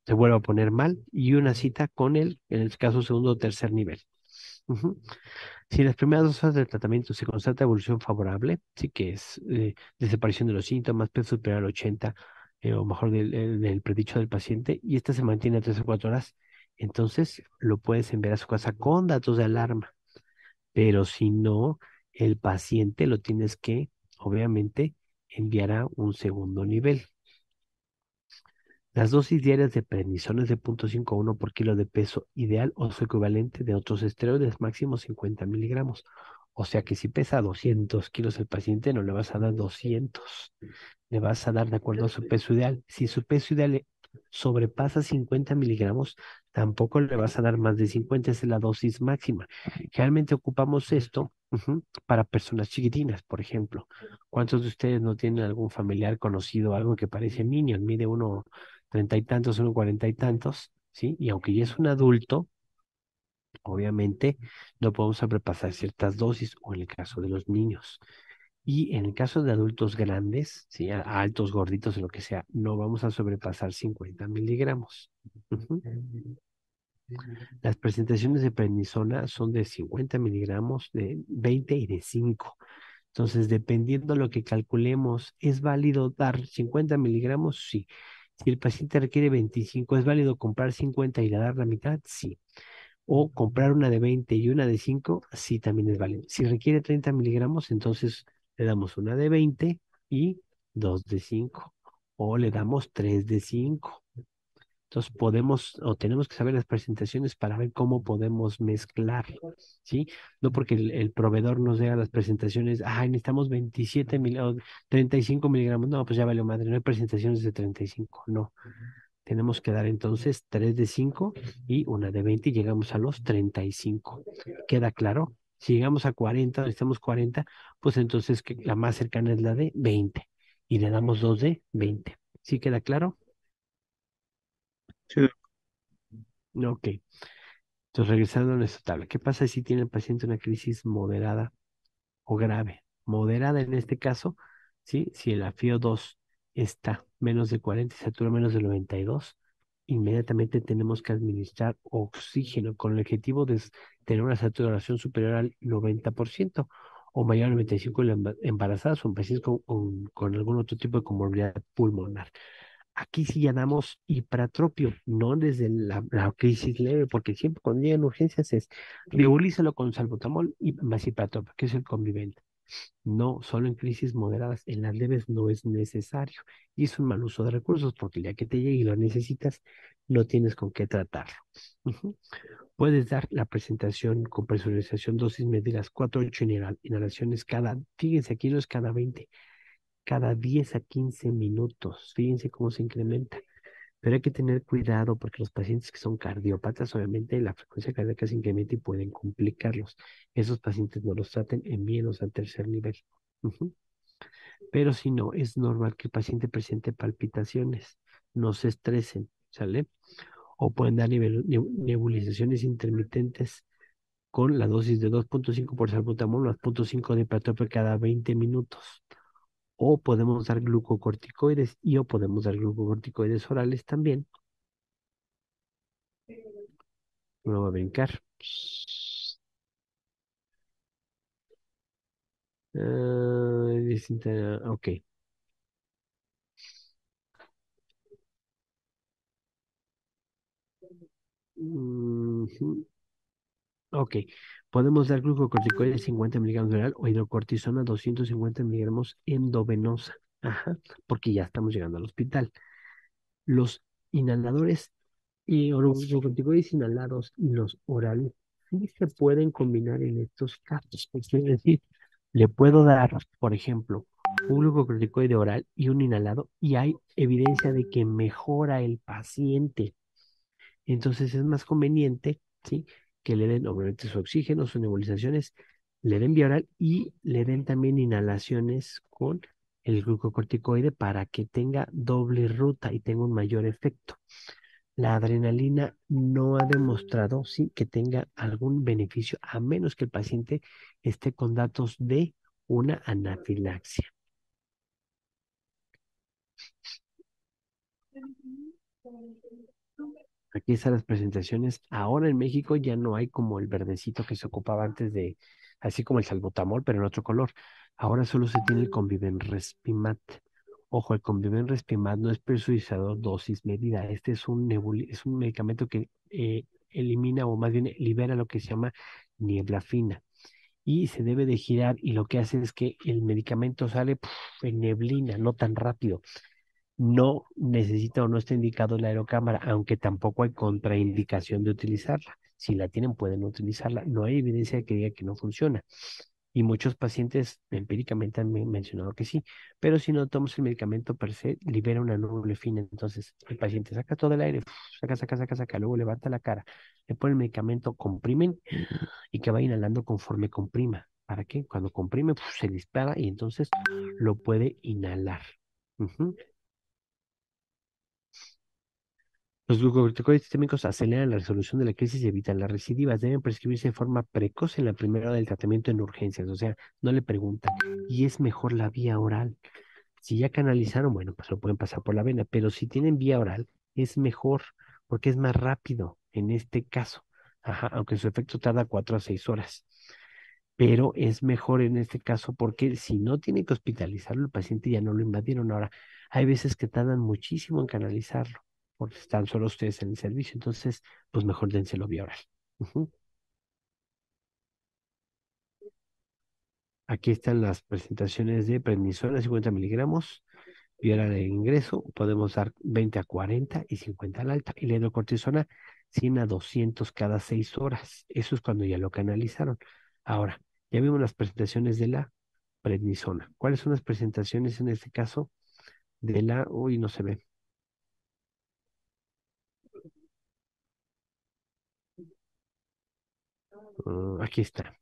D: se vuelva a poner mal y una cita con él, en el caso segundo o tercer nivel. Ujú. Si en las primeras 2 horas del tratamiento se constata evolución favorable, sí que es desaparición de los síntomas, peso superior al 80, o mejor del predicho del paciente, y esta se mantiene a 3 o 4 horas, entonces lo puedes enviar a su casa con datos de alarma. Pero si no, el paciente lo tienes que, obviamente, enviar a un segundo nivel. Las dosis diarias de prednisona es de 0,51 por kilo de peso ideal o su equivalente de otros esteroides, máximo 50 miligramos. O sea que si pesa 200 kilos el paciente, no le vas a dar 200, le vas a dar de acuerdo a su peso ideal. Si su peso ideal sobrepasa 50 miligramos, tampoco le vas a dar más de 50, esa es la dosis máxima. Generalmente ocupamos esto para personas chiquitinas, por ejemplo. ¿Cuántos de ustedes no tienen algún familiar conocido, algo que parece niño, mide uno treinta y tantos, uno cuarenta y tantos, ¿sí? Y aunque ya es un adulto, obviamente no podemos sobrepasar ciertas dosis, o en el caso de los niños. Y en el caso de adultos grandes, ¿sí? Altos, gorditos, lo que sea, no vamos a sobrepasar 50 miligramos. Ujú. Las presentaciones de prednisona son de 50 miligramos, de 20 y de 5. Entonces, dependiendo de lo que calculemos, ¿es válido dar 50 miligramos? Sí. Si el paciente requiere 25, ¿es válido comprar 50 y dar la mitad? Sí. O comprar una de 20 y una de 5, sí, también es válido. Si requiere 30 miligramos, entonces le damos una de 20 y dos de 5. O le damos tres de 5. Entonces podemos o tenemos que saber las presentaciones para ver cómo podemos mezclar, ¿sí? No porque el proveedor nos dé las presentaciones, necesitamos 27 o 35 miligramos, no, pues ya valió madre, no hay presentaciones de 35, no. Tenemos que dar entonces 3 de 5 y una de 20 y llegamos a los 35. ¿Queda claro? Si llegamos a 40, necesitamos 40, pues entonces la más cercana es la de 20 y le damos 2 de 20. ¿Sí queda claro?
C: Sí,
D: Ok. Entonces, regresando a nuestra tabla, ¿qué pasa si tiene el paciente una crisis moderada o grave? Moderada en este caso, ¿sí? Si el AFIO2 está menos de 40 y satura menos de 92, inmediatamente tenemos que administrar oxígeno con el objetivo de tener una saturación superior al 90% o mayor al 95% en embarazadas o en pacientes con algún otro tipo de comorbilidad pulmonar. Aquí sí ya damos hipratropio, no desde la crisis leve, porque siempre cuando llegan urgencias es nebulízalo con salbutamol y más hipratropio, que es el convivente. No, solo en crisis moderadas, en las leves no es necesario. Y es un mal uso de recursos, porque ya que te llegue y lo necesitas, no tienes con qué tratarlo. Ujú. Puedes dar la presentación con presurización, dosis medidas 4-8 inhalaciones fíjense, aquí no es cada 20, cada 10 a 15 minutos. Fíjense cómo se incrementa. Pero hay que tener cuidado porque los pacientes que son cardiópatas, obviamente la frecuencia cardíaca se incrementa y pueden complicarlos. Esos pacientes no los traten, envíenlos al tercer nivel. Ujú. Pero si no, es normal que el paciente presente palpitaciones, no se estresen, ¿sale? O pueden dar nebulizaciones intermitentes con la dosis de 2,5 por salbutamol, 2,5 de ipratropio cada 20 minutos. O podemos dar glucocorticoides o podemos dar glucocorticoides orales también. No va a brincar. Ok. Ujú. Ok. Podemos dar glucocorticoides 50 miligramos oral o hidrocortisona 250 miligramos endovenosa. Ajá, porque ya estamos llegando al hospital. Los inhaladores y orocorticoides inhalados y los orales sí se pueden combinar en estos casos. ¿Qué quiere decir? Le puedo dar, por ejemplo, un glucocorticoide oral y un inhalado y hay evidencia de que mejora el paciente. Entonces es más conveniente, ¿sí? Que le den obviamente su oxígeno, sus nebulizaciones, le den vía oral y le den también inhalaciones con el glucocorticoide para que tenga doble ruta y tenga un mayor efecto. La adrenalina no ha demostrado, sí, que tenga algún beneficio, a menos que el paciente esté con datos de una anafilaxia. Aquí están las presentaciones. Ahora en México ya no hay como el verdecito que se ocupaba antes de, así como el salbutamol, pero en otro color. Ahora solo se tiene el Conviven Respimat. Ojo, el Conviven Respimat no es presurizador dosis medida. Este es es un medicamento que elimina o más bien libera lo que se llama niebla fina y se debe de girar y lo que hace es que el medicamento sale en neblina, no tan rápido. No necesita o no está indicado la aerocámara, aunque tampoco hay contraindicación de utilizarla. Si la tienen, pueden utilizarla. No hay evidencia que diga que no funciona. Y muchos pacientes empíricamente han mencionado que sí, pero si no tomamos el medicamento per se, libera una nube fina. Entonces, el paciente saca todo el aire, saca, luego levanta la cara, le pone el medicamento, comprimen y que va inhalando conforme comprima. ¿Para qué? Cuando comprime, se dispara y entonces lo puede inhalar. Ujú. Los glucocorticoides sistémicos aceleran la resolución de la crisis y evitan las recidivas. Deben prescribirse de forma precoz en la primera hora del tratamiento en urgencias. O sea, no le preguntan. Y es mejor la vía oral. Si ya canalizaron, bueno, pues lo pueden pasar por la vena. Pero si tienen vía oral, es mejor porque es más rápido en este caso. Ajá, aunque su efecto tarda 4 a 6 horas. Pero es mejor en este caso porque si no tiene que hospitalizarlo, el paciente ya no lo invadieron. Ahora, hay veces que tardan muchísimo en canalizarlo porque están solo ustedes en el servicio, entonces, pues mejor dénselo vía oral. Ujú. Aquí están las presentaciones de prednisona, 50 miligramos, vía oral de ingreso, podemos dar 20 a 40 y 50 al alta, y la hidrocortisona 100 a 200 cada 6 horas. Eso es cuando ya lo canalizaron. Ahora, ya vimos las presentaciones de la prednisona. ¿Cuáles son las presentaciones en este caso de la, uy, no se ve? Aquí está.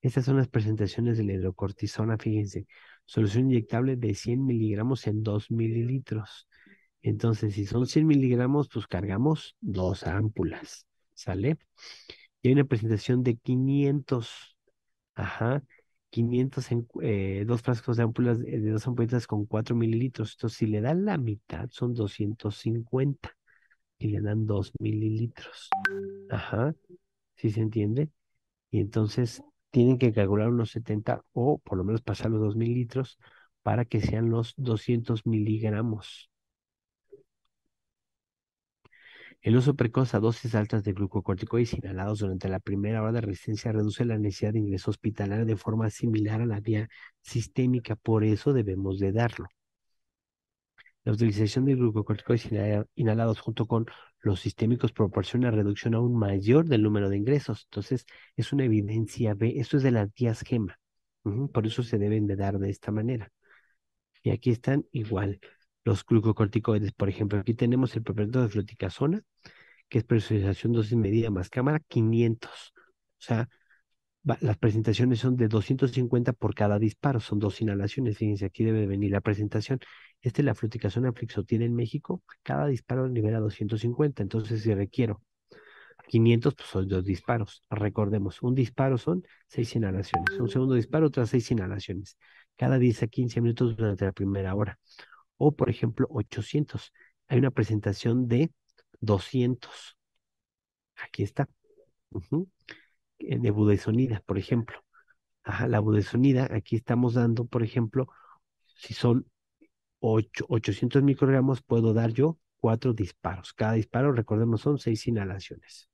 D: Estas son las presentaciones de la hidrocortisona, fíjense. Solución inyectable de 100 miligramos en 2 mililitros. Entonces, si son 100 miligramos, pues cargamos 2 ámpulas. ¿Sale? Y hay una presentación de 500. Ajá. 500 en 2 frascos de ámpulas de 2 ampolletas con 4 mililitros. Entonces, si le dan la mitad, son 250. Y le dan 2 mililitros. Ajá. ¿Sí se entiende? Y entonces tienen que calcular unos 70 o por lo menos pasar los 2000 litros para que sean los 200 miligramos. El uso precoz a dosis altas de glucocorticoides inhalados durante la primera hora de resistencia reduce la necesidad de ingreso hospitalario de forma similar a la vía sistémica, por eso debemos de darlo. La utilización de glucocorticoides inhalados junto con los sistémicos proporciona una reducción aún mayor del número de ingresos. Entonces, es una evidencia B, esto es de las vías GEMA. Por eso se deben de dar de esta manera. Y aquí están igual los glucocorticoides. Por ejemplo, aquí tenemos el propionate de fluticasona, que es presurización dosis medida más cámara, 500. O sea, las presentaciones son de 250 por cada disparo, son 2 inhalaciones. Fíjense, aquí debe venir la presentación. Esta es la fluticasona fluoxetina en México. Cada disparo libera 250. Entonces, si requiero 500, pues son 2 disparos. Recordemos, un disparo son 6 inhalaciones. Un segundo disparo, otras 6 inhalaciones. Cada 10 a 15 minutos durante la primera hora. O, por ejemplo, 800. Hay una presentación de 200. Aquí está. Ujú. De budesonida, por ejemplo. Ajá, la budesonida, aquí estamos dando, por ejemplo, si son 800 microgramos, puedo dar yo 4 disparos. Cada disparo, recordemos, son 6 inhalaciones.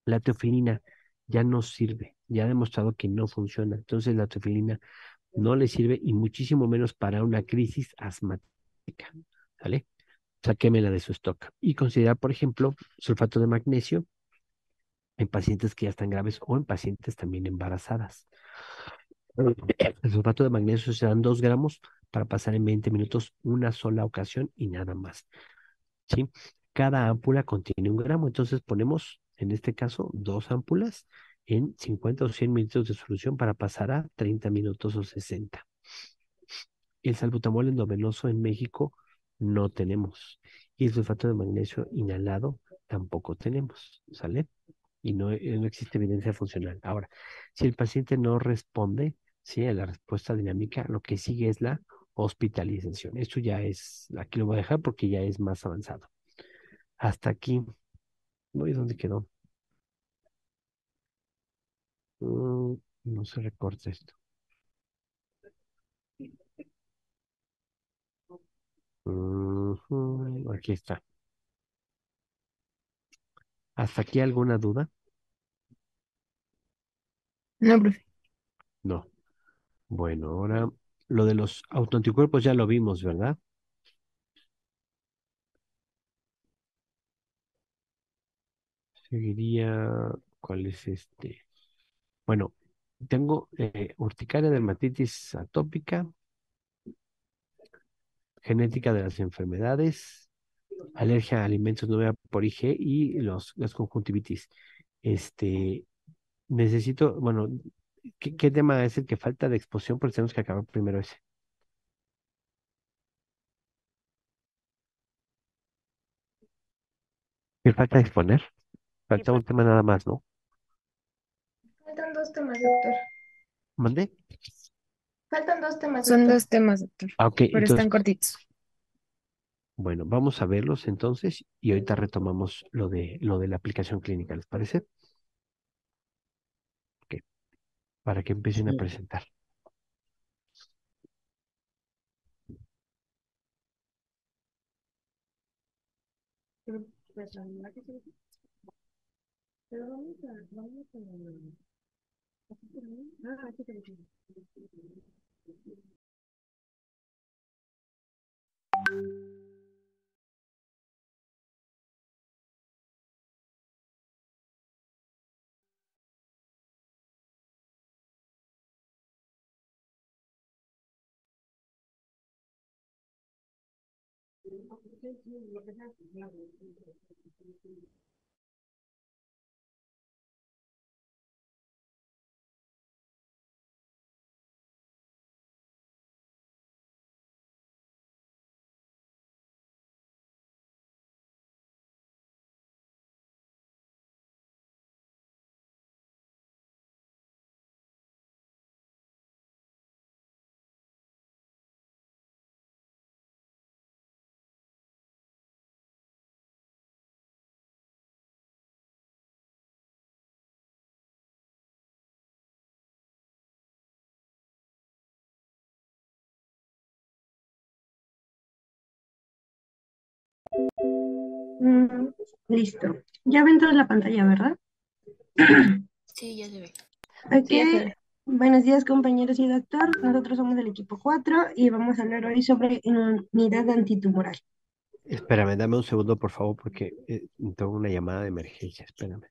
D: La teofilina ya no sirve, ya ha demostrado que no funciona. Entonces la teofilina No le sirve y muchísimo menos para una crisis asmática, ¿vale? Sáquemela de su stock. Y considerar, por ejemplo, sulfato de magnesio en pacientes que ya están graves o en pacientes también embarazadas. El sulfato de magnesio serán 2 gramos para pasar en 20 minutos una sola ocasión y nada más, ¿sí? Cada ámpula contiene 1 gramo, entonces ponemos, en este caso, 2 ámpulas en 50 o 100 minutos de solución para pasar a 30 minutos o 60. El salbutamol endovenoso en México no tenemos. Y el sulfato de magnesio inhalado tampoco tenemos, ¿sale? Y no existe evidencia funcional. Ahora, si el paciente no responde, ¿sí? A la respuesta dinámica, lo que sigue es la hospitalización. Esto ya es, aquí lo voy a dejar porque ya es más avanzado. Hasta aquí. Voy, ¿dónde quedó? No se recorta esto. Aquí está. ¿Hasta aquí alguna duda?
E: No, profe.
D: No. Bueno, ahora lo de los autoanticuerpos ya lo vimos, ¿verdad? Seguiría, ¿cuál es este? Bueno, tengo urticaria, dermatitis atópica, genética de las enfermedades, alergia a alimentos no por IG y las conjuntivitis. Este, necesito, bueno, ¿qué tema es el que falta de exposición? Porque tenemos que acabar primero ese. ¿Qué falta de exponer? Falta un tema nada más, ¿no?
F: Faltan dos temas, doctor.
D: ¿Mandé?
F: Faltan dos temas,
E: Son
F: doctor.
E: 2 temas, doctor,
D: Ah, ok,
E: pero
D: entonces,
E: están cortitos.
D: bueno, vamos a verlos entonces y ahorita retomamos lo de la aplicación clínica, ¿les parece? Ok, para que empiecen a
C: Sí.
D: presentar.
B: Mm, listo. Ya ven toda la pantalla, ¿verdad?
F: Sí, ya se ve.
B: Ok.
E: Sí, ya se ve.
B: Buenos días, compañeros y doctor. Nosotros somos del equipo 4 y vamos a hablar hoy sobre inmunidad antitumoral.
D: Espérame, dame un segundo, por favor, porque tengo una llamada de emergencia. Espérame.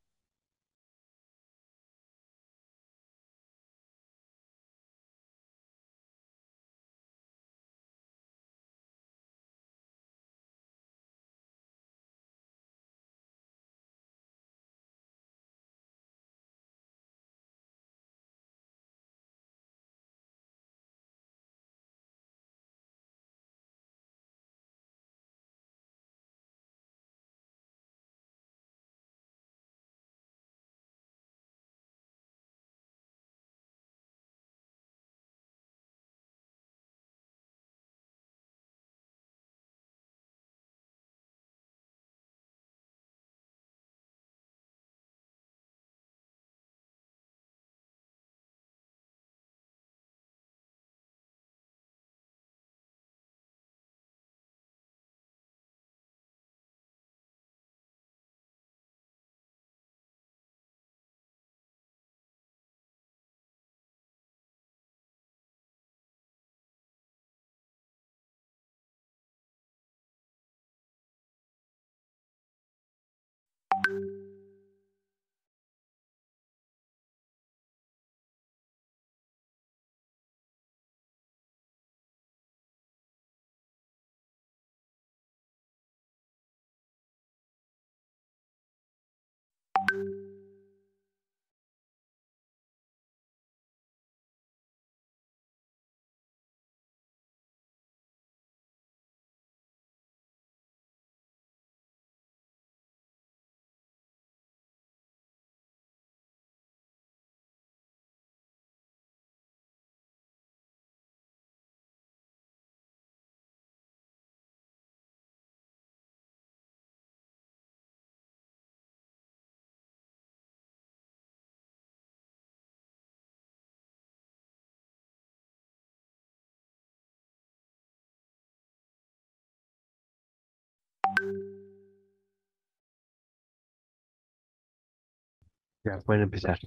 D: Ya pueden empezar.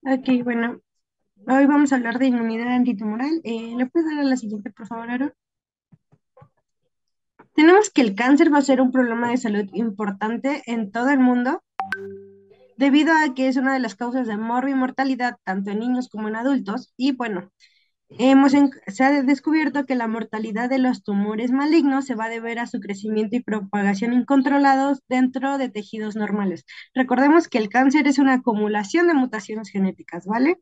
B: Ok, bueno, hoy vamos a hablar de inmunidad antitumoral. ¿Le puedes dar a la siguiente, por favor, Aaron? Tenemos que el cáncer va a ser un problema de salud importante en todo el mundo, debido a que es una de las causas de morbo y mortalidad, tanto en niños como en adultos. Y bueno, se ha descubierto que la mortalidad de los tumores malignos se va a deber a su crecimiento y propagación incontrolados dentro de tejidos normales. Recordemos que el cáncer es una acumulación de mutaciones genéticas, ¿vale?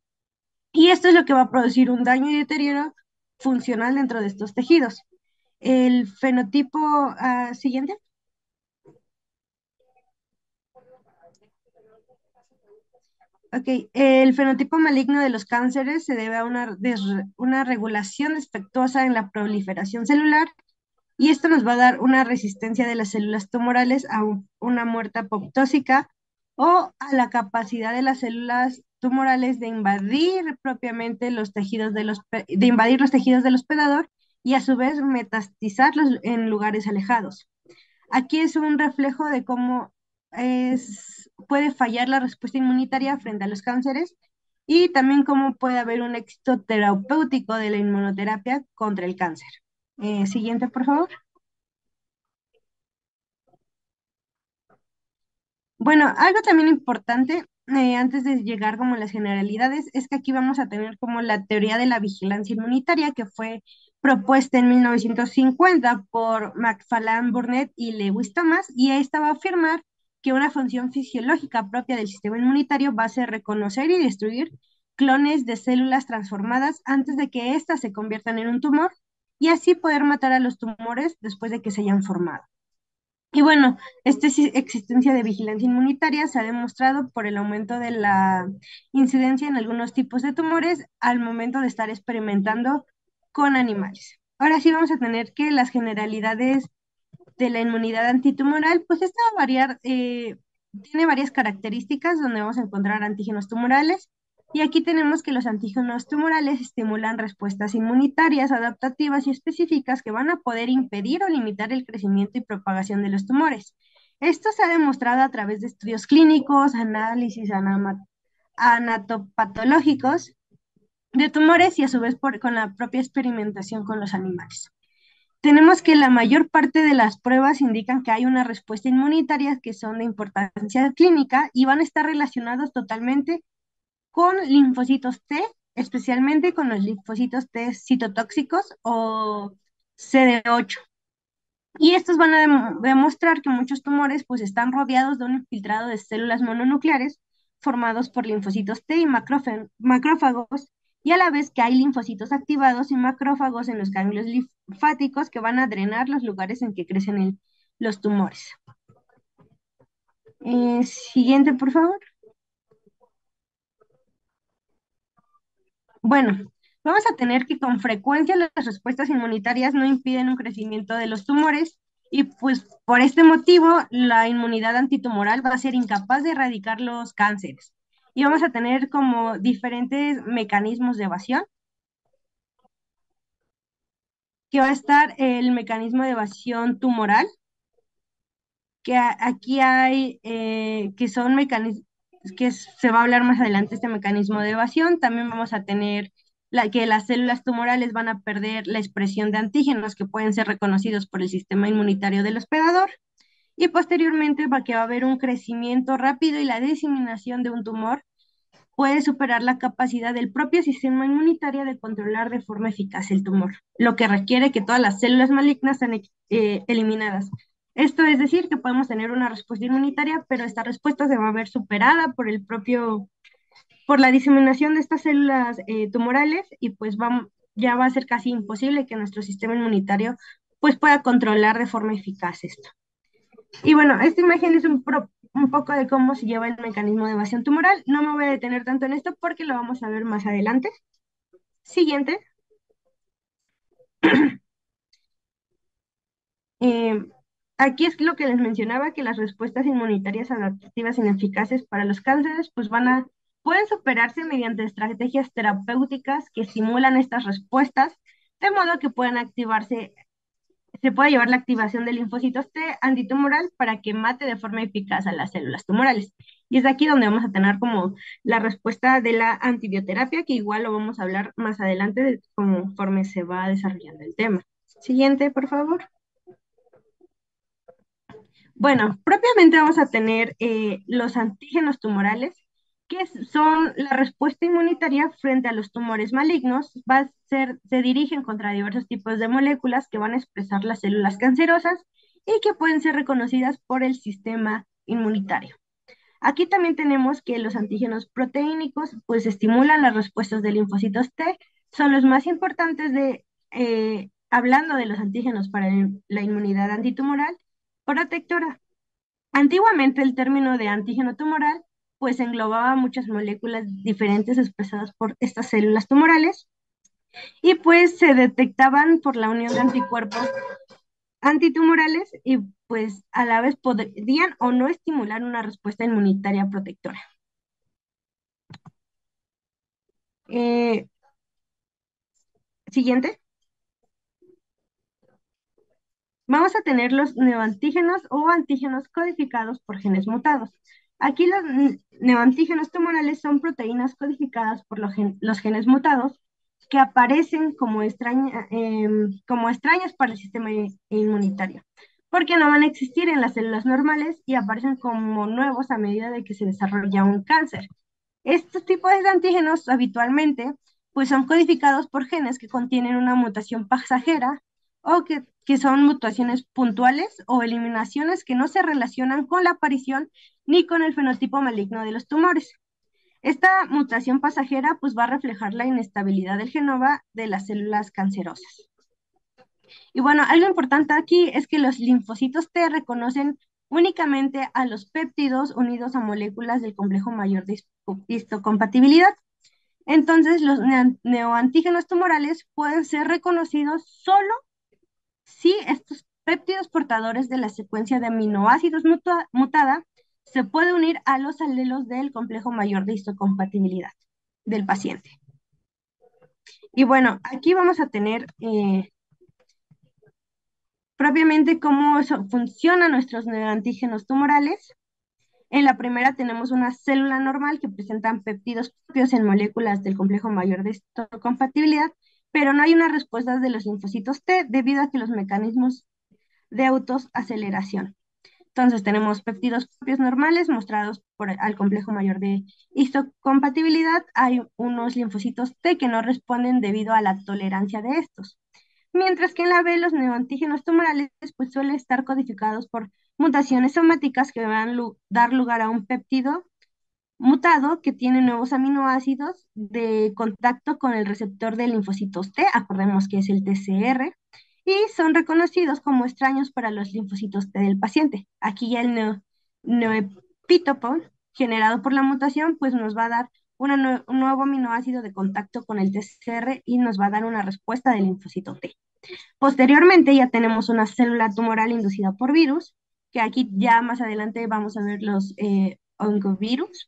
B: Y esto es lo que va a producir un daño y deterioro funcional dentro de estos tejidos. El fenotipo siguiente. Ok, el fenotipo maligno de los cánceres se debe a una regulación defectuosa en la proliferación celular, y esto nos va a dar una resistencia de las células tumorales a una muerte apoptósica o a la capacidad de las células tumorales de invadir propiamente los tejidos de invadir los tejidos del hospedador y a su vez metastizarlos en lugares alejados. Aquí es un reflejo de cómo puede fallar la respuesta inmunitaria frente a los cánceres, y también cómo puede haber un éxito terapéutico de la inmunoterapia contra el cáncer. Siguiente, por favor. Bueno, algo también importante, antes de llegar como a las generalidades, es que aquí vamos a tener como la teoría de la vigilancia inmunitaria, que fue propuesta en 1950 por McFarlane Burnett y Lewis Thomas, y esta va a afirmar que una función fisiológica propia del sistema inmunitario va a ser reconocer y destruir clones de células transformadas antes de que éstas se conviertan en un tumor, y así poder matar a los tumores después de que se hayan formado. Y bueno, esta existencia de vigilancia inmunitaria se ha demostrado por el aumento de la incidencia en algunos tipos de tumores al momento de estar experimentando con animales. Ahora sí vamos a tener que las generalidades de la inmunidad antitumoral, pues esta va a variar, tiene varias características donde vamos a encontrar antígenos tumorales. Y aquí tenemos que los antígenos tumorales estimulan respuestas inmunitarias, adaptativas y específicas que van a poder impedir o limitar el crecimiento y propagación de los tumores. Esto se ha demostrado a través de estudios clínicos, análisis anatopatológicos de tumores y a su vez con la propia experimentación con los animales. Tenemos que la mayor parte de las pruebas indican que hay una respuesta inmunitaria que son de importancia clínica y van a estar relacionados totalmente con linfocitos T, especialmente con los linfocitos T citotóxicos o CD8. Y estos van a demostrar que muchos tumores pues están rodeados de un infiltrado de células mononucleares formados por linfocitos T y macrófagos, y a la vez que hay linfocitos activados y macrófagos en los ganglios linfáticos que van a drenar los lugares en que crecen los tumores. Siguiente, por favor. Bueno, vamos a tener que con frecuencia las respuestas inmunitarias no impiden un crecimiento de los tumores, y pues por este motivo la inmunidad antitumoral va a ser incapaz de erradicar los cánceres. Y vamos a tener como diferentes mecanismos de evasión, que va a estar el mecanismo de evasión tumoral, que aquí hay, que son mecanismos, que se va a hablar más adelante este mecanismo de evasión. También vamos a tener que las células tumorales van a perder la expresión de antígenos que pueden ser reconocidos por el sistema inmunitario del hospedador, y posteriormente que va a haber un crecimiento rápido y la diseminación de un tumor puede superar la capacidad del propio sistema inmunitario de controlar de forma eficaz el tumor, lo que requiere que todas las células malignas sean eliminadas. Esto es decir, que podemos tener una respuesta inmunitaria, pero esta respuesta se va a ver superada por la diseminación de estas células tumorales, y pues ya va a ser casi imposible que nuestro sistema inmunitario pues pueda controlar de forma eficaz esto. Y bueno, esta imagen es un poco de cómo se lleva el mecanismo de evasión tumoral. No me voy a detener tanto en esto porque lo vamos a ver más adelante. Siguiente. Eh, Aquí es lo que les mencionaba, que las respuestas inmunitarias adaptativas ineficaces para los cánceres pues pueden superarse mediante estrategias terapéuticas que estimulan estas respuestas, de modo que puedan activarse se puede llevar la activación de linfocitos T antitumoral para que mate de forma eficaz a las células tumorales. Y es aquí donde vamos a tener como la respuesta de la antibioterapia, que igual lo vamos a hablar más adelante conforme se va desarrollando el tema. Siguiente, por favor. Bueno, propiamente vamos a tener los antígenos tumorales, que son la respuesta inmunitaria frente a los tumores malignos. Se dirigen contra diversos tipos de moléculas que van a expresar las células cancerosas y que pueden ser reconocidas por el sistema inmunitario. Aquí también tenemos que los antígenos proteínicos pues estimulan las respuestas de linfocitos T, son los más importantes hablando de los antígenos para la inmunidad antitumoral protectora. Antiguamente el término de antígeno tumoral pues englobaba muchas moléculas diferentes expresadas por estas células tumorales y pues se detectaban por la unión de anticuerpos antitumorales y pues a la vez podrían o no estimular una respuesta inmunitaria protectora. Siguiente. Vamos a tener los neoantígenos o antígenos codificados por genes mutados. Aquí los neoantígenos tumorales son proteínas codificadas por los genes mutados que aparecen como extrañas para el sistema inmunitario, porque no van a existir en las células normales y aparecen como nuevos a medida de que se desarrolla un cáncer. Estos tipos de antígenos habitualmente pues son codificados por genes que contienen una mutación pasajera o que son mutaciones puntuales o eliminaciones que no se relacionan con la aparición ni con el fenotipo maligno de los tumores. Esta mutación pasajera pues va a reflejar la inestabilidad del genoma de las células cancerosas. Y bueno, algo importante aquí es que los linfocitos T reconocen únicamente a los péptidos unidos a moléculas del complejo mayor de histocompatibilidad. Entonces, los neoantígenos tumorales pueden ser reconocidos solo si estos péptidos portadores de la secuencia de aminoácidos mutada se puede unir a los alelos del complejo mayor de histocompatibilidad del paciente. Y bueno, aquí vamos a tener propiamente cómo funcionan nuestros neoantígenos tumorales. En la primera tenemos una célula normal que presentan péptidos propios en moléculas del complejo mayor de histocompatibilidad, pero no hay una respuesta de los linfocitos T debido a que los mecanismos de autoaceleración. Entonces tenemos péptidos propios normales mostrados al complejo mayor de histocompatibilidad. Hay unos linfocitos T que no responden debido a la tolerancia de estos. Mientras que en la B los neoantígenos tumorales pues suelen estar codificados por mutaciones somáticas que van a dar lugar a un péptido mutado que tiene nuevos aminoácidos de contacto con el receptor de linfocitos T, acordemos que es el TCR, y son reconocidos como extraños para los linfocitos T del paciente. Aquí ya el neoepítopo generado por la mutación pues nos va a dar un nuevo aminoácido de contacto con el TCR y nos va a dar una respuesta del linfocito T. Posteriormente ya tenemos una célula tumoral inducida por virus, que aquí ya más adelante vamos a ver los oncovirus.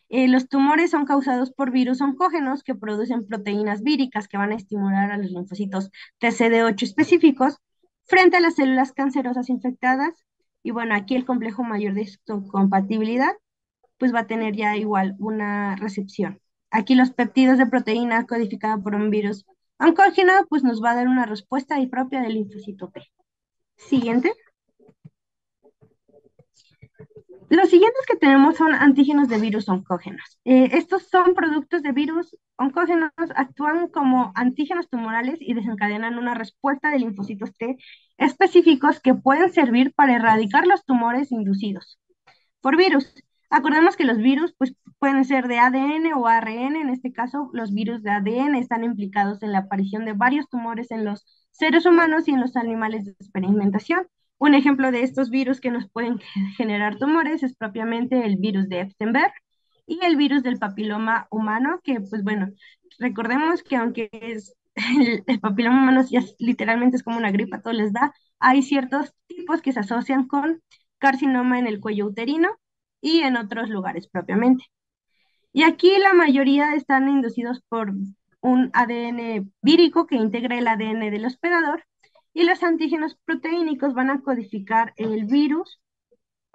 B: Los tumores son causados por virus oncógenos que producen proteínas víricas que van a estimular a los linfocitos TCD8 específicos frente a las células cancerosas infectadas. Y bueno, aquí el complejo mayor de histocompatibilidad pues va a tener ya igual una recepción. Aquí los péptidos de proteína codificada por un virus oncógeno pues nos va a dar una respuesta propia del linfocito T. Siguiente. Los siguientes que tenemos son antígenos de virus oncógenos. Estos son productos de virus oncógenos, actúan como antígenos tumorales y desencadenan una respuesta de linfocitos T específicos que pueden servir para erradicar los tumores inducidos por virus. Acordemos que los virus pues, pueden ser de ADN o ARN, en este caso los virus de ADN están implicados en la aparición de varios tumores en los seres humanos y en los animales de experimentación. Un ejemplo de estos virus que nos pueden generar tumores es propiamente el virus de Epstein-Barr y el virus del papiloma humano, que pues bueno, recordemos que aunque el papiloma humano ya literalmente es como una gripa, todo les da, hay ciertos tipos que se asocian con carcinoma en el cuello uterino y en otros lugares propiamente. Y aquí la mayoría están inducidos por un ADN vírico que integra el ADN del hospedador Y los antígenos proteínicos van a codificar el virus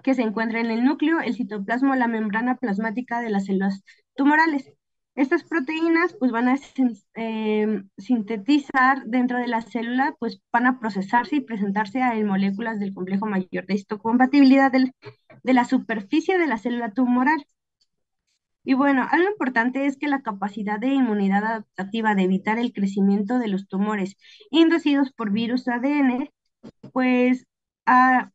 B: que se encuentra en el núcleo, el citoplasma o la membrana plasmática de las células tumorales. Estas proteínas pues van a sintetizar dentro de la célula, pues van a procesarse y presentarse a moléculas del complejo mayor de histocompatibilidad de la superficie de la célula tumoral. Y bueno, algo importante es que la capacidad de inmunidad adaptativa de evitar el crecimiento de los tumores inducidos por virus ADN, pues ha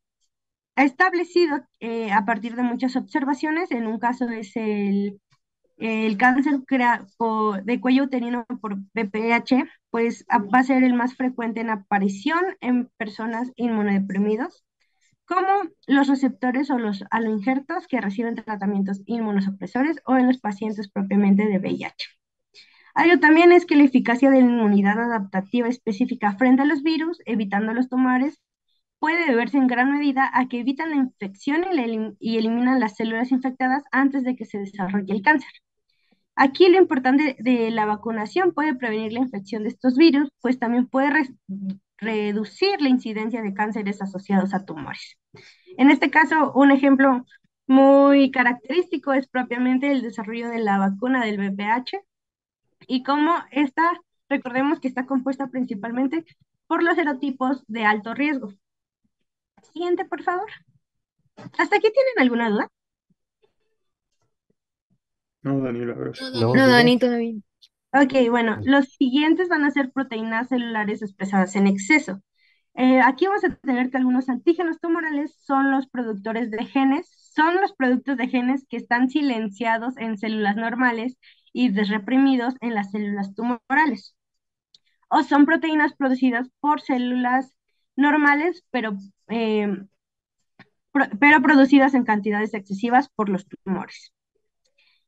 B: establecido a partir de muchas observaciones. En un caso es el cáncer de cuello uterino por BPH, pues va a ser el más frecuente en aparición en personas inmunodeprimidos, como los receptores o los aloinjertos que reciben tratamientos inmunosupresores o en los pacientes propiamente de VIH. Algo también es que la eficacia de la inmunidad adaptativa específica frente a los virus, evitando los tumores, puede deberse en gran medida a que evitan la infección y eliminan las células infectadas antes de que se desarrolle el cáncer. Aquí lo importante de la vacunación puede prevenir la infección de estos virus, pues también puede reducir la incidencia de cánceres asociados a tumores. En este caso, un ejemplo muy característico es propiamente el desarrollo de la vacuna del VPH y cómo esta, recordemos que está compuesta principalmente por los serotipos de alto riesgo. Siguiente, por favor. ¿Hasta aquí tienen alguna duda?
C: No, Daniela, gracias.
D: No,
E: No,
D: dime.
E: Dani, todavía.
B: Ok, bueno, los siguientes van a ser proteínas celulares expresadas en exceso. Aquí vamos a tener que algunos antígenos tumorales son los productores de genes, son los productos de genes que están silenciados en células normales y desreprimidos en las células tumorales. O son proteínas producidas por células normales, pero producidas en cantidades excesivas por los tumores.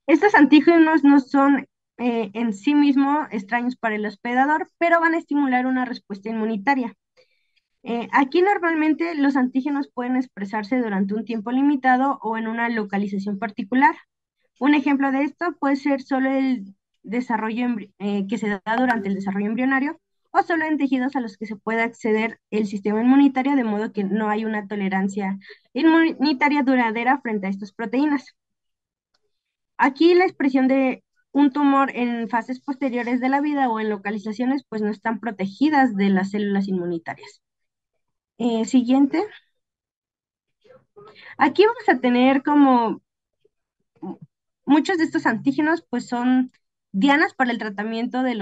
B: Estos antígenos no son en sí mismos extraños para el hospedador, pero van a estimular una respuesta inmunitaria. Aquí normalmente los antígenos pueden expresarse durante un tiempo limitado o en una localización particular. Un ejemplo de esto puede ser solo el desarrollo que se da durante el desarrollo embrionario o solo en tejidos a los que se puede acceder el sistema inmunitario, de modo que no hay una tolerancia inmunitaria duradera frente a estas proteínas. Aquí la expresión de un tumor en fases posteriores de la vida o en localizaciones pues no están protegidas de las células inmunitarias. Siguiente. Aquí vamos a tener como muchos de estos antígenos pues son dianas para el tratamiento de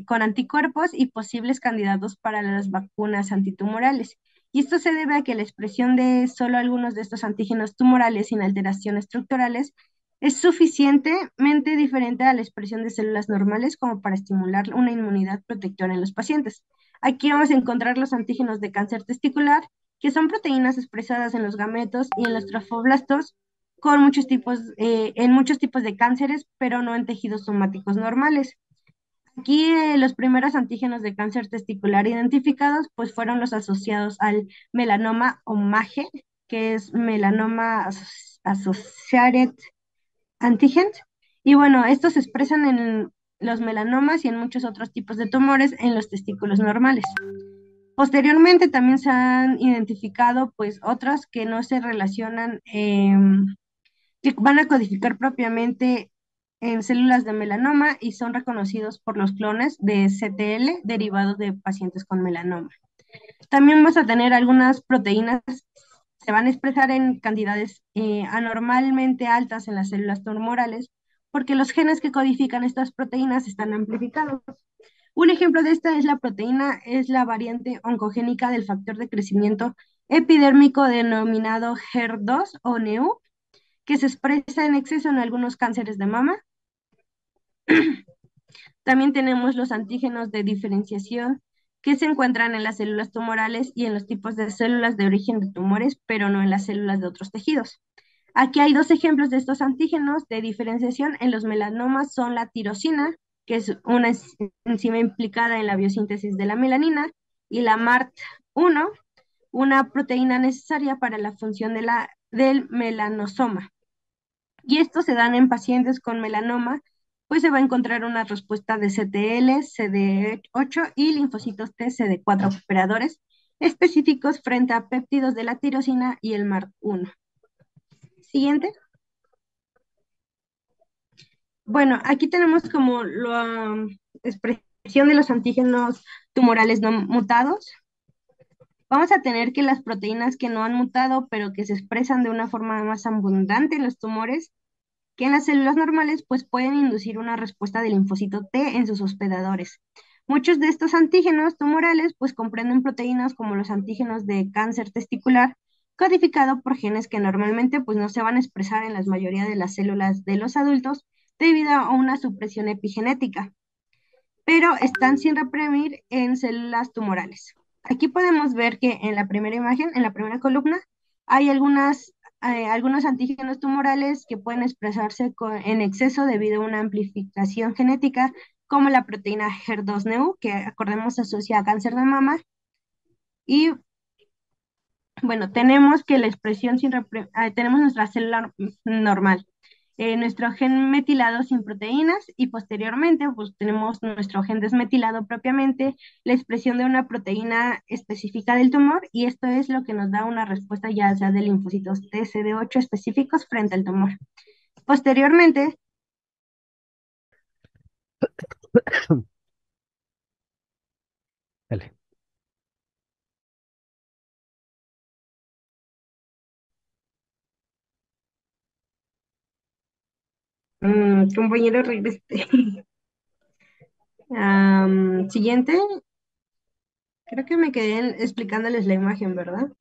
B: con anticuerpos y posibles candidatos para las vacunas antitumorales. Y esto se debe a que la expresión de solo algunos de estos antígenos tumorales sin alteraciones estructurales es suficientemente diferente a la expresión de células normales como para estimular una inmunidad protectora en los pacientes. Aquí vamos a encontrar los antígenos de cáncer testicular, que son proteínas expresadas en los gametos y en los trofoblastos con en muchos tipos de cánceres, pero no en tejidos somáticos normales. Aquí los primeros antígenos de cáncer testicular identificados pues fueron los asociados al melanoma o MAGE, que es melanoma associated antigen. Y bueno, estos se expresan en los melanomas y en muchos otros tipos de tumores en los testículos normales. Posteriormente también se han identificado pues otros que no se relacionan, que van a codificar propiamente en células de melanoma y son reconocidos por los clones de CTL derivados de pacientes con melanoma. También vamos a tener algunas proteínas que se van a expresar en cantidades anormalmente altas en las células tumorales porque los genes que codifican estas proteínas están amplificados. Un ejemplo de esta es la variante oncogénica del factor de crecimiento epidérmico denominado HER2 o NEU, que se expresa en exceso en algunos cánceres de mama. También tenemos los antígenos de diferenciación que se encuentran en las células tumorales y en los tipos de células de origen de tumores, pero no en las células de otros tejidos. Aquí hay dos ejemplos de estos antígenos de diferenciación en los melanomas, son la tirosina, que es una enzima implicada en la biosíntesis de la melanina, y la MART1, una proteína necesaria para la función del melanosoma. Y estos se dan en pacientes con melanoma pues se va a encontrar una respuesta de CTL, CD8 y linfocitos T, CD4 operadores específicos frente a péptidos de la tirosina y el MART1. Siguiente. Bueno, aquí tenemos como la expresión de los antígenos tumorales no mutados. Vamos a tener que las proteínas que no han mutado, pero que se expresan de una forma más abundante en los tumores, que en las células normales, pues pueden inducir una respuesta del linfocito T en sus hospedadores. Muchos de estos antígenos tumorales, pues comprenden proteínas como los antígenos de cáncer testicular, codificado por genes que normalmente, pues no se van a expresar en la mayoría de las células de los adultos debido a una supresión epigenética, pero están sin reprimir en células tumorales. Aquí podemos ver que en la primera imagen, en la primera columna, hay algunos antígenos tumorales que pueden expresarse en exceso debido a una amplificación genética, como la proteína HER2-Neu, que acordemos se asocia a cáncer de mama. Y bueno, tenemos que la expresión tenemos nuestra célula normal, nuestro gen metilado sin proteínas y posteriormente pues tenemos nuestro gen desmetilado propiamente, la expresión de una proteína específica del tumor y esto es lo que nos da una respuesta ya sea de linfocitos TCD8 específicos frente al tumor. Posteriormente,
D: Dale.
B: compañero, regrese. Siguiente, creo que me quedé explicándoles la imagen, ¿verdad?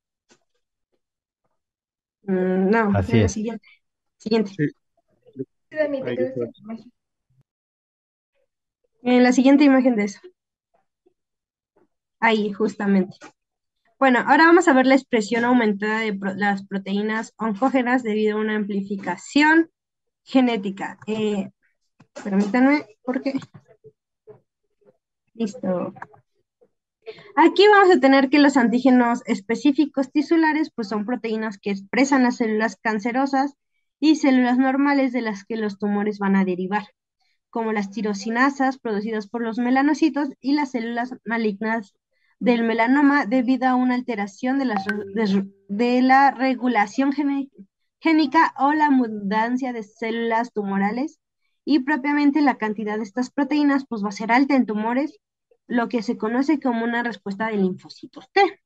B: No,
D: Así
B: en la
D: es.
B: siguiente. Siguiente.
C: Sí,
F: Sí, Dani, te
C: ahí
F: quedaste
C: está.
F: en la imagen.
B: En la siguiente imagen de eso. Ahí, justamente. Bueno, ahora vamos a ver la expresión aumentada de las proteínas oncógenas debido a una amplificación genética. Permítanme, porque... Listo. Aquí vamos a tener que los antígenos específicos tisulares, pues son proteínas que expresan las células cancerosas y células normales de las que los tumores van a derivar, como las tirosinasas producidas por los melanocitos y las células malignas del melanoma debido a una alteración de la regulación génica o la abundancia de células tumorales y propiamente la cantidad de estas proteínas pues va a ser alta en tumores, lo que se conoce como una respuesta de linfocitos T.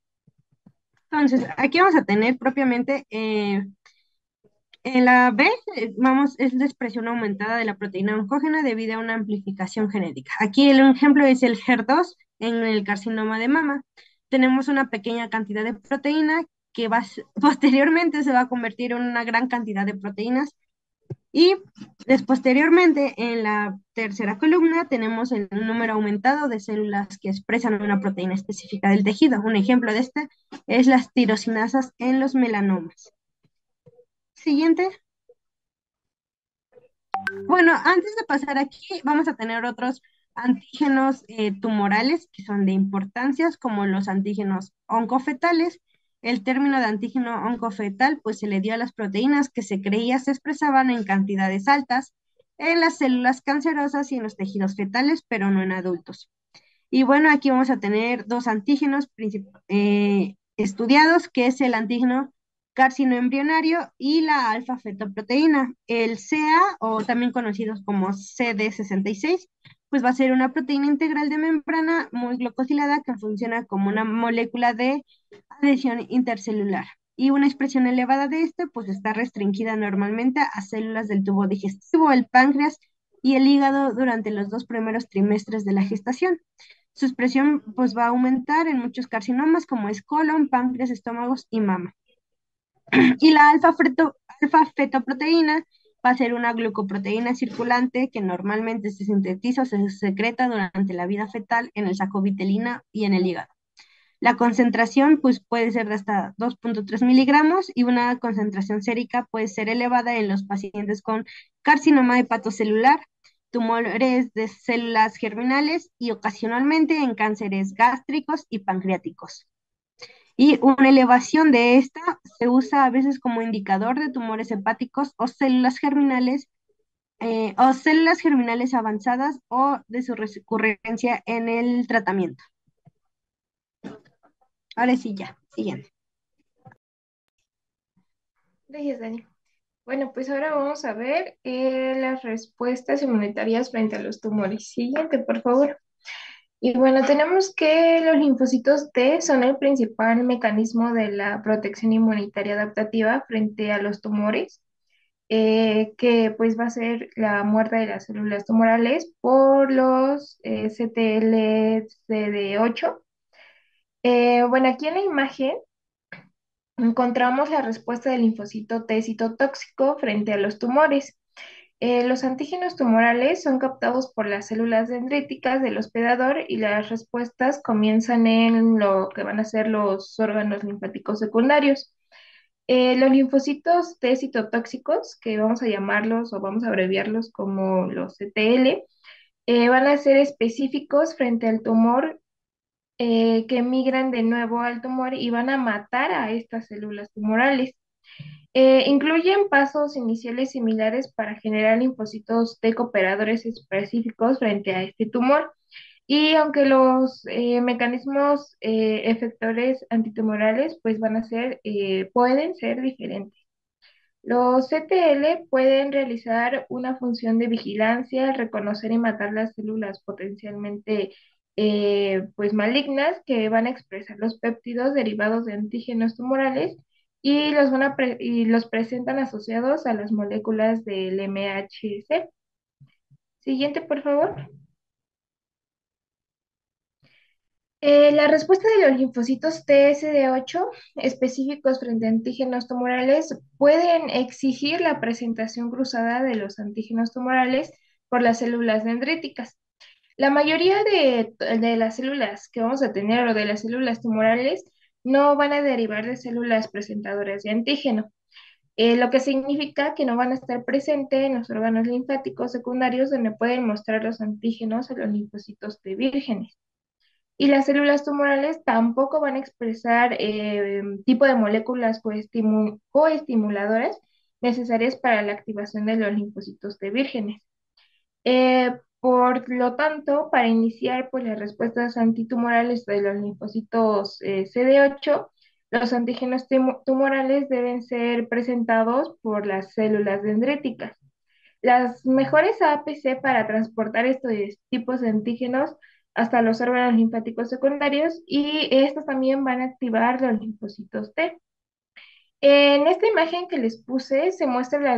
B: Entonces, aquí vamos a tener propiamente en la B, es la expresión aumentada de la proteína oncógena debido a una amplificación genética. Aquí el ejemplo es el HER2 en el carcinoma de mama. Tenemos una pequeña cantidad de proteína que posteriormente se va a convertir en una gran cantidad de proteínas y posteriormente en la tercera columna tenemos el número aumentado de células que expresan una proteína específica del tejido. Un ejemplo de este es las tirosinasas en los melanomas. Siguiente. Bueno, antes de pasar aquí, vamos a tener otros antígenos tumorales que son de importancia, como los antígenos oncofetales. El término de antígeno oncofetal, pues se le dio a las proteínas que se creía se expresaban en cantidades altas en las células cancerosas y en los tejidos fetales, pero no en adultos. Y bueno, aquí vamos a tener dos antígenos estudiados, que es el antígeno carcinoembrionario y la alfa-fetoproteína. El CA, o también conocidos como CD66, pues va a ser una proteína integral de membrana muy glucosilada que funciona como una molécula de adhesión intercelular. Y una expresión elevada de este, pues está restringida normalmente a células del tubo digestivo, el páncreas y el hígado durante los 2 primeros trimestres de la gestación. Su expresión pues va a aumentar en muchos carcinomas como es colon, páncreas, estómagos y mama. Y la alfa-fetoproteína va a ser una glucoproteína circulante que normalmente se sintetiza o se secreta durante la vida fetal en el saco vitelina y en el hígado. La concentración pues, puede ser de hasta 2.3 miligramos y una concentración sérica puede ser elevada en los pacientes con carcinoma hepatocelular, tumores de células germinales y ocasionalmente en cánceres gástricos y pancreáticos. Y una elevación de esta se usa a veces como indicador de tumores hepáticos o células germinales o células germinales avanzadas o de su recurrencia en el tratamiento. Ahora sí, ya, siguiente.
F: Gracias, Dani. Bueno, pues ahora vamos a ver las respuestas inmunitarias frente a los tumores. Siguiente, por favor. Y bueno, tenemos que los linfocitos T son el principal mecanismo de la protección inmunitaria adaptativa frente a los tumores, que pues va a ser la muerte de las células tumorales por los CTLCD8. Bueno, aquí en la imagen encontramos la respuesta del linfocito T citotóxico frente a los tumores. Los antígenos tumorales son captados por las células dendríticas del hospedador y las respuestas comienzan en lo que van a ser los órganos linfáticos secundarios. Los linfocitos T citotóxicos, que vamos a llamarlos o vamos a abreviarlos como los CTL, van a ser específicos frente al tumor, que migran de nuevo al tumor y van a matar a estas células tumorales. Incluyen pasos iniciales similares para generar linfocitos T cooperadores específicos frente a este tumor. Y aunque los mecanismos efectores antitumorales pues van a ser, pueden ser diferentes. Los CTL pueden realizar una función de vigilancia, reconocer y matar las células potencialmente pues malignas que van a expresar los péptidos derivados de antígenos tumorales y y los presentan asociados a las moléculas del MHC. Siguiente, por favor. La respuesta de los linfocitos TSD8 específicos frente a antígenos tumorales pueden exigir la presentación cruzada de los antígenos tumorales por las células dendríticas. La mayoría de las células que vamos a tener o de las células tumorales no van a derivar de células presentadoras de antígeno, lo que significa que no van a estar presentes en los órganos linfáticos secundarios donde pueden mostrar los antígenos a los linfocitos T vírgenes. Y las células tumorales tampoco van a expresar tipo de moléculas coestimuladoras necesarias para la activación de los linfocitos T vírgenes. Por lo tanto, para iniciar pues, las respuestas antitumorales de los linfocitos CD8, los antígenos tumorales deben ser presentados por las células dendríticas. Las mejores APC para transportar estos tipos de antígenos hasta los órganos linfáticos secundarios y estos también van a activar los linfocitos T. En esta imagen que les puse se muestra la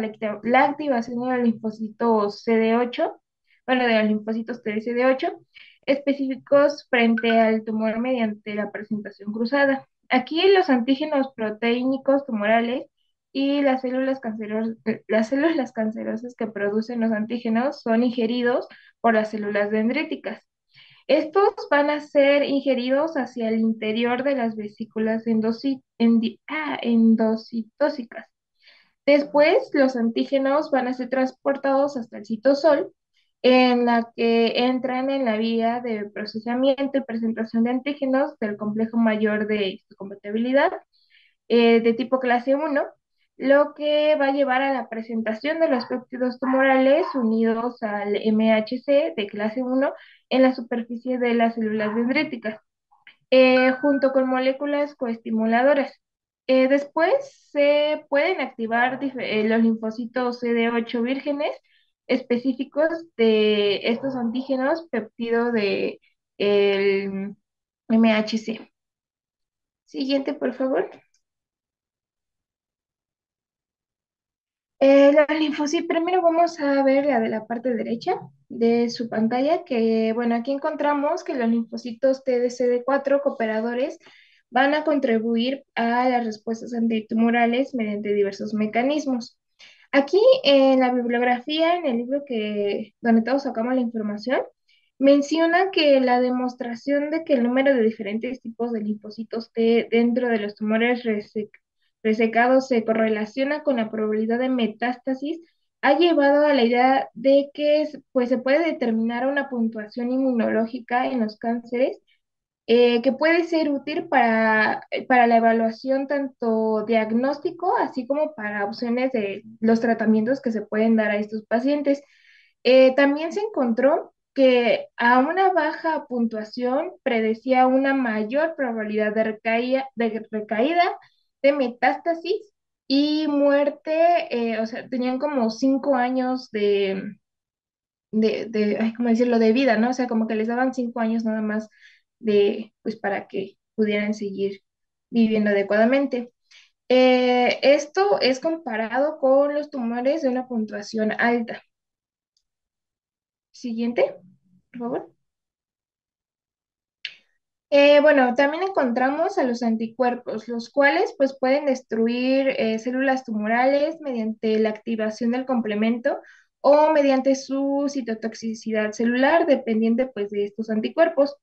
F: activación de los linfocitos CD8, bueno, de los linfocitos TCD8, específicos frente al tumor mediante la presentación cruzada. Aquí los antígenos proteínicos tumorales y las células cancerosas que producen los antígenos son ingeridos por las células dendríticas. Estos van a ser ingeridos hacia el interior de las vesículas endocitóxicas. Después, los antígenos van a ser transportados hasta el citosol, en la que entran en la vía de procesamiento y presentación de antígenos del complejo mayor de histocompatibilidad de tipo clase 1, lo que va a llevar a la presentación de los péptidos tumorales unidos al MHC de clase 1 en la superficie de las células dendríticas, junto con moléculas coestimuladoras. Después se pueden activar los linfocitos CD8 vírgenes específicos de estos antígenos péptido de el MHC. Siguiente, por favor. La linfocito, primero vamos a ver la de la parte derecha de su pantalla, que bueno, aquí encontramos que los linfocitos TDCD4 cooperadores van a contribuir a las respuestas antitumorales mediante diversos mecanismos. Aquí en la bibliografía, en el libro donde todos sacamos la información, menciona que la demostración de que el número de diferentes tipos de linfocitos T dentro de los tumores resecados se correlaciona con la probabilidad de metástasis ha llevado a la idea de que pues, se puede determinar una puntuación inmunológica en los cánceres que puede ser útil para la evaluación tanto diagnóstico, así como para opciones de los tratamientos que se pueden dar a estos pacientes. También se encontró que a una baja puntuación predecía una mayor probabilidad de recaída, de metástasis y muerte, o sea, tenían como 5 años ay, ¿cómo decirlo?, de vida, ¿no? O sea, como que les daban 5 años nada más pues para que pudieran seguir viviendo adecuadamente. Esto es comparado con los tumores de una puntuación alta. Siguiente, por favor. Bueno, también encontramos a los anticuerpos, los cuales pues pueden destruir células tumorales mediante la activación del complemento o mediante su citotoxicidad celular, dependiente pues de estos anticuerpos,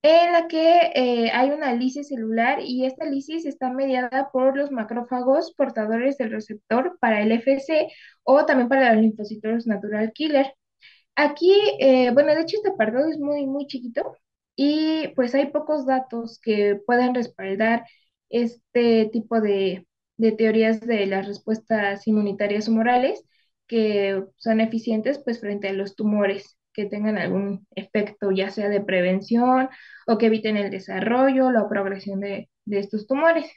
F: en la que hay una lisis celular y esta lisis está mediada por los macrófagos portadores del receptor para el FC o también para los linfocitos natural killer. Aquí, bueno, de hecho este apartado es muy, muy chiquito y pues hay pocos datos que puedan respaldar este tipo de teorías de las respuestas inmunitarias humorales que son eficientes pues frente a los tumores que tengan algún efecto ya sea de prevención o que eviten el desarrollo, la progresión de estos tumores.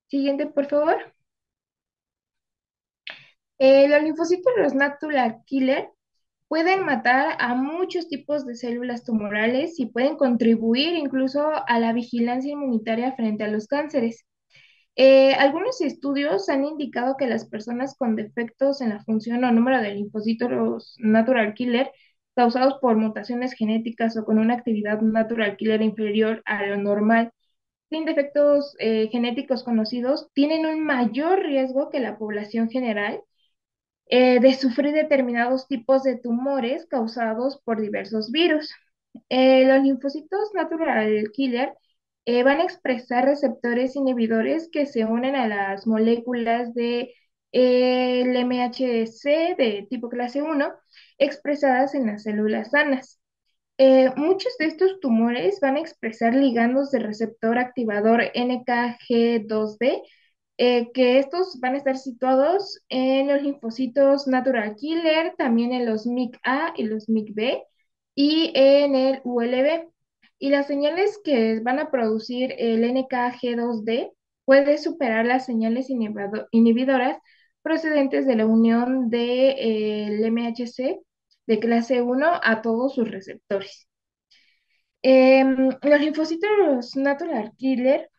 F: Siguiente, por favor. Los linfocitos, los natural killer, pueden matar a muchos tipos de células tumorales y pueden contribuir incluso a la vigilancia inmunitaria frente a los cánceres. Algunos estudios han indicado que las personas con defectos en la función o número de linfocitos natural killer causados por mutaciones genéticas o con una actividad natural killer inferior a lo normal, sin defectos genéticos conocidos, tienen un mayor riesgo que la población general de sufrir determinados tipos de tumores causados por diversos virus. Los linfocitos natural killer van a expresar receptores inhibidores que se unen a las moléculas de el MHC de tipo clase 1 expresadas en las células sanas. Muchos de estos tumores van a expresar ligandos de receptor activador NKG2D, que estos van a estar situados en los linfocitos natural killer, también en los MIC-A y los MIC-B y en el ULB. Y las señales que van a producir el NKG2D puede superar las señales inhibidoras procedentes de la unión del MHC de clase 1 a todos sus receptores. Los linfocitos natural killer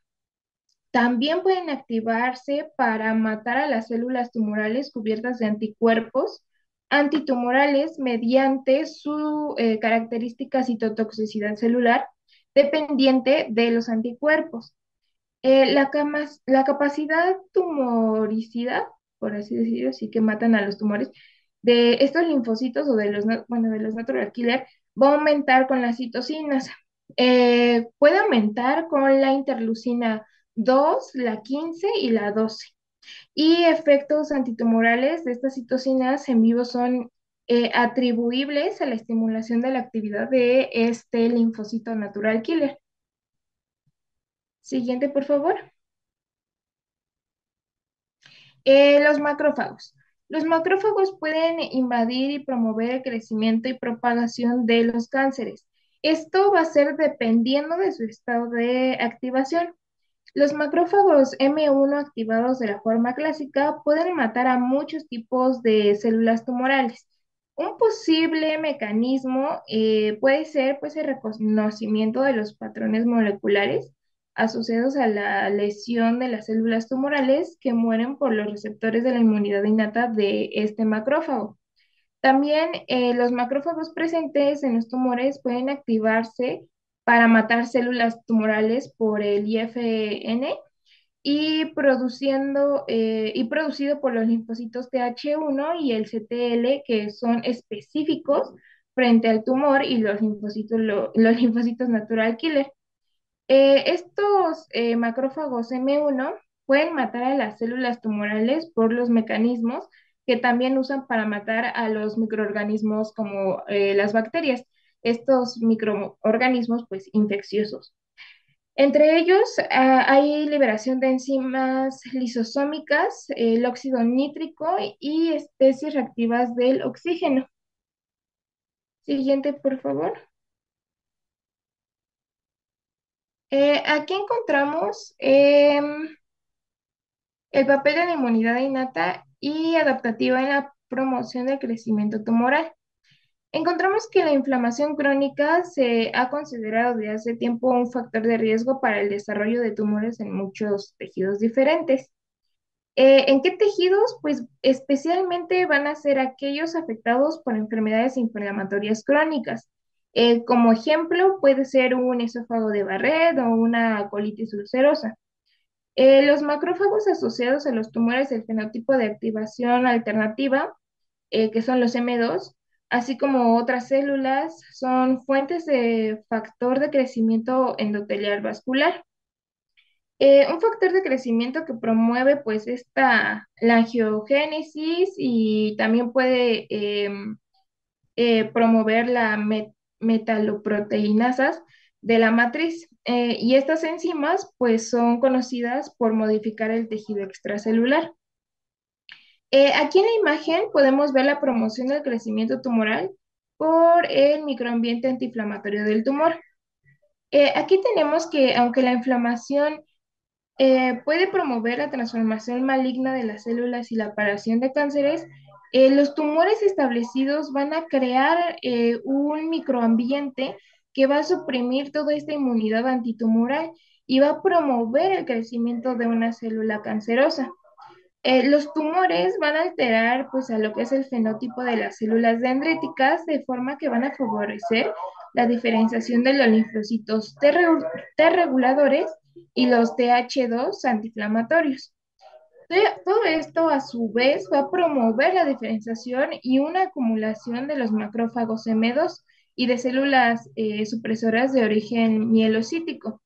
F: también pueden activarse para matar a las células tumorales cubiertas de anticuerpos antitumorales mediante su característica citotoxicidad celular dependiente de los anticuerpos. La capacidad tumoricida, por así decirlo, así que matan a los tumores, de estos linfocitos o bueno, de los natural killer, va a aumentar con las citocinas. Puede aumentar con la interleucina 2, la 15 y la 12. Y efectos antitumorales de estas citocinas en vivo son atribuibles a la estimulación de la actividad de este linfocito natural killer. Siguiente, por favor. Los macrófagos. Los macrófagos pueden invadir y promover el crecimiento y propagación de los cánceres. Esto va a ser dependiendo de su estado de activación. Los macrófagos M1 activados de la forma clásica pueden matar a muchos tipos de células tumorales. Un posible mecanismo puede ser pues, el reconocimiento de los patrones moleculares asociados a la lesión de las células tumorales que mueren por los receptores de la inmunidad innata de este macrófago. También los macrófagos presentes en los tumores pueden activarse para matar células tumorales por el IFN y producido por los linfocitos Th1 y el CTL, que son específicos frente al tumor y los linfocitos natural killer. Estos macrófagos M1 pueden matar a las células tumorales por los mecanismos que también usan para matar a los microorganismos como las bacterias. estos microorganismos pues infecciosos. Entre ellos hay liberación de enzimas lisosómicas, el óxido nítrico y especies reactivas del oxígeno. Siguiente, por favor. Aquí encontramos el papel de la inmunidad innata y adaptativa en la promoción del crecimiento tumoral. Encontramos que la inflamación crónica se ha considerado desde hace tiempo un factor de riesgo para el desarrollo de tumores en muchos tejidos diferentes. ¿En qué tejidos? Pues especialmente van a ser aquellos afectados por enfermedades inflamatorias crónicas. Como ejemplo, puede ser un esófago de Barrett o una colitis ulcerosa. Los macrófagos asociados a los tumores del fenotipo de activación alternativa, que son los M2, así como otras células, son fuentes de factor de crecimiento endotelial vascular. Un factor de crecimiento que promueve pues la angiogénesis y también puede promover la metaloproteinasas de la matriz. Y estas enzimas pues son conocidas por modificar el tejido extracelular. Aquí en la imagen podemos ver la promoción del crecimiento tumoral por el microambiente antiinflamatorio del tumor. Aquí tenemos que aunque la inflamación puede promover la transformación maligna de las células y la aparición de cánceres, los tumores establecidos van a crear un microambiente que va a suprimir toda esta inmunidad antitumoral y va a promover el crecimiento de una célula cancerosa. Los tumores van a alterar pues a lo que es el fenotipo de las células dendríticas de forma que van a favorecer la diferenciación de los linfocitos T reguladores y los TH2 antiinflamatorios. Todo esto a su vez va a promover la diferenciación y una acumulación de los macrófagos M2 y de células supresoras de origen mielocítico.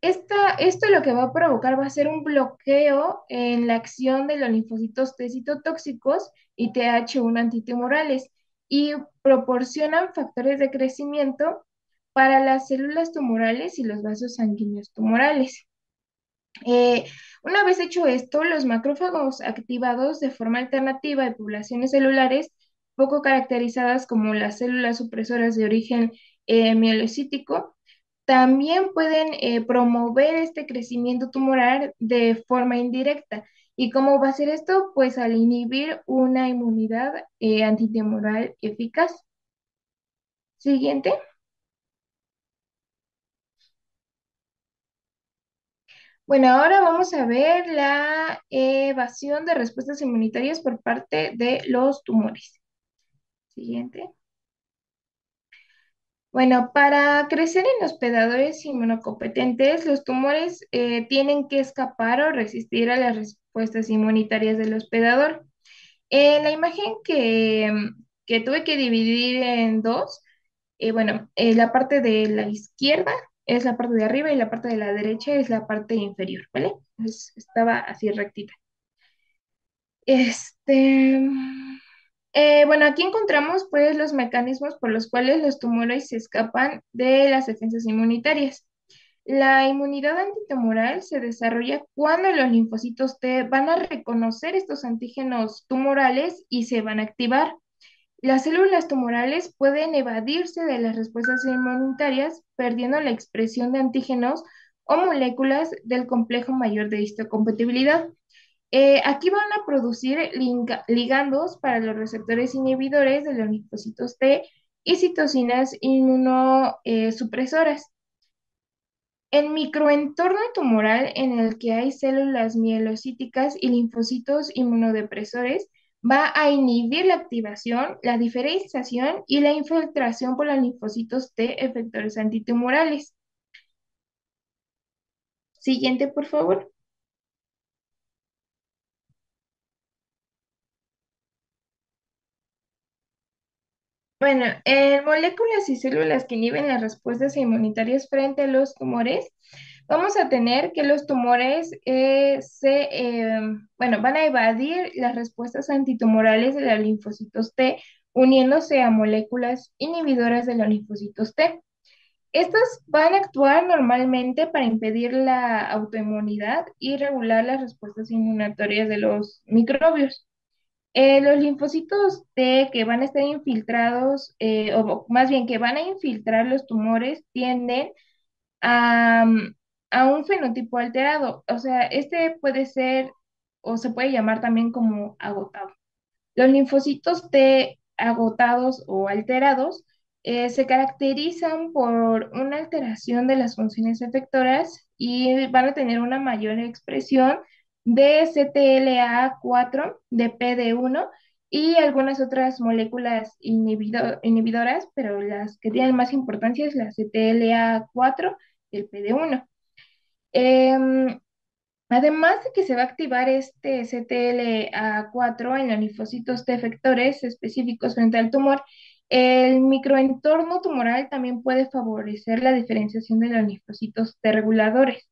F: Esto lo que va a provocar va a ser un bloqueo en la acción de los linfocitos T citotóxicos y TH1 antitumorales y proporcionan factores de crecimiento para las células tumorales y los vasos sanguíneos tumorales. Eh, una vez hecho esto, los macrófagos activados de forma alternativa de poblaciones celulares poco caracterizadas como las células supresoras de origen mielocítico también pueden promover este crecimiento tumoral de forma indirecta. ¿Y cómo va a ser esto? Pues al inhibir una inmunidad antitumoral eficaz. Siguiente. Bueno, ahora vamos a ver la evasión de respuestas inmunitarias por parte de los tumores. Siguiente. Bueno, para crecer en hospedadores inmunocompetentes, los tumores tienen que escapar o resistir a las respuestas inmunitarias del hospedador. En la imagen que tuve que dividir en dos, bueno, la parte de la izquierda es la parte de arriba y la parte de la derecha es la parte inferior, ¿vale? Entonces, estaba así rectita. Este, bueno, aquí encontramos pues los mecanismos por los cuales los tumores se escapan de las defensas inmunitarias. La inmunidad antitumoral se desarrolla cuando los linfocitos T van a reconocer estos antígenos tumorales y se van a activar. Las células tumorales pueden evadirse de las respuestas inmunitarias, perdiendo la expresión de antígenos o moléculas del complejo mayor de histocompatibilidad. Aquí van a producir ligandos para los receptores inhibidores de los linfocitos T y citocinas inmunosupresoras. El microentorno tumoral en el que hay células mielocíticas y linfocitos inmunodepresores va a inhibir la activación, la diferenciación y la infiltración por los linfocitos T efectores antitumorales. Siguiente, por favor. Bueno, en moléculas y células que inhiben las respuestas inmunitarias frente a los tumores, vamos a tener que los tumores bueno, van a evadir las respuestas antitumorales de los linfocitos T uniéndose a moléculas inhibidoras de los linfocitos T. Estas van a actuar normalmente para impedir la autoinmunidad y regular las respuestas inmunitorias de los microbios. Los linfocitos T que van a estar infiltrados, o más bien que van a infiltrar los tumores, tienden a, a un fenotipo alterado. O sea, este puede ser o se puede llamar también como agotado. Los linfocitos T agotados o alterados se caracterizan por una alteración de las funciones efectoras y van a tener una mayor expresión de CTLA4, de PD1 y algunas otras moléculas inhibidoras, pero las que tienen más importancia es la CTLA4 y el PD1. Además de que se va a activar este CTLA4 en los linfocitos T efectores específicos frente al tumor, el microentorno tumoral también puede favorecer la diferenciación de los linfocitos T reguladores,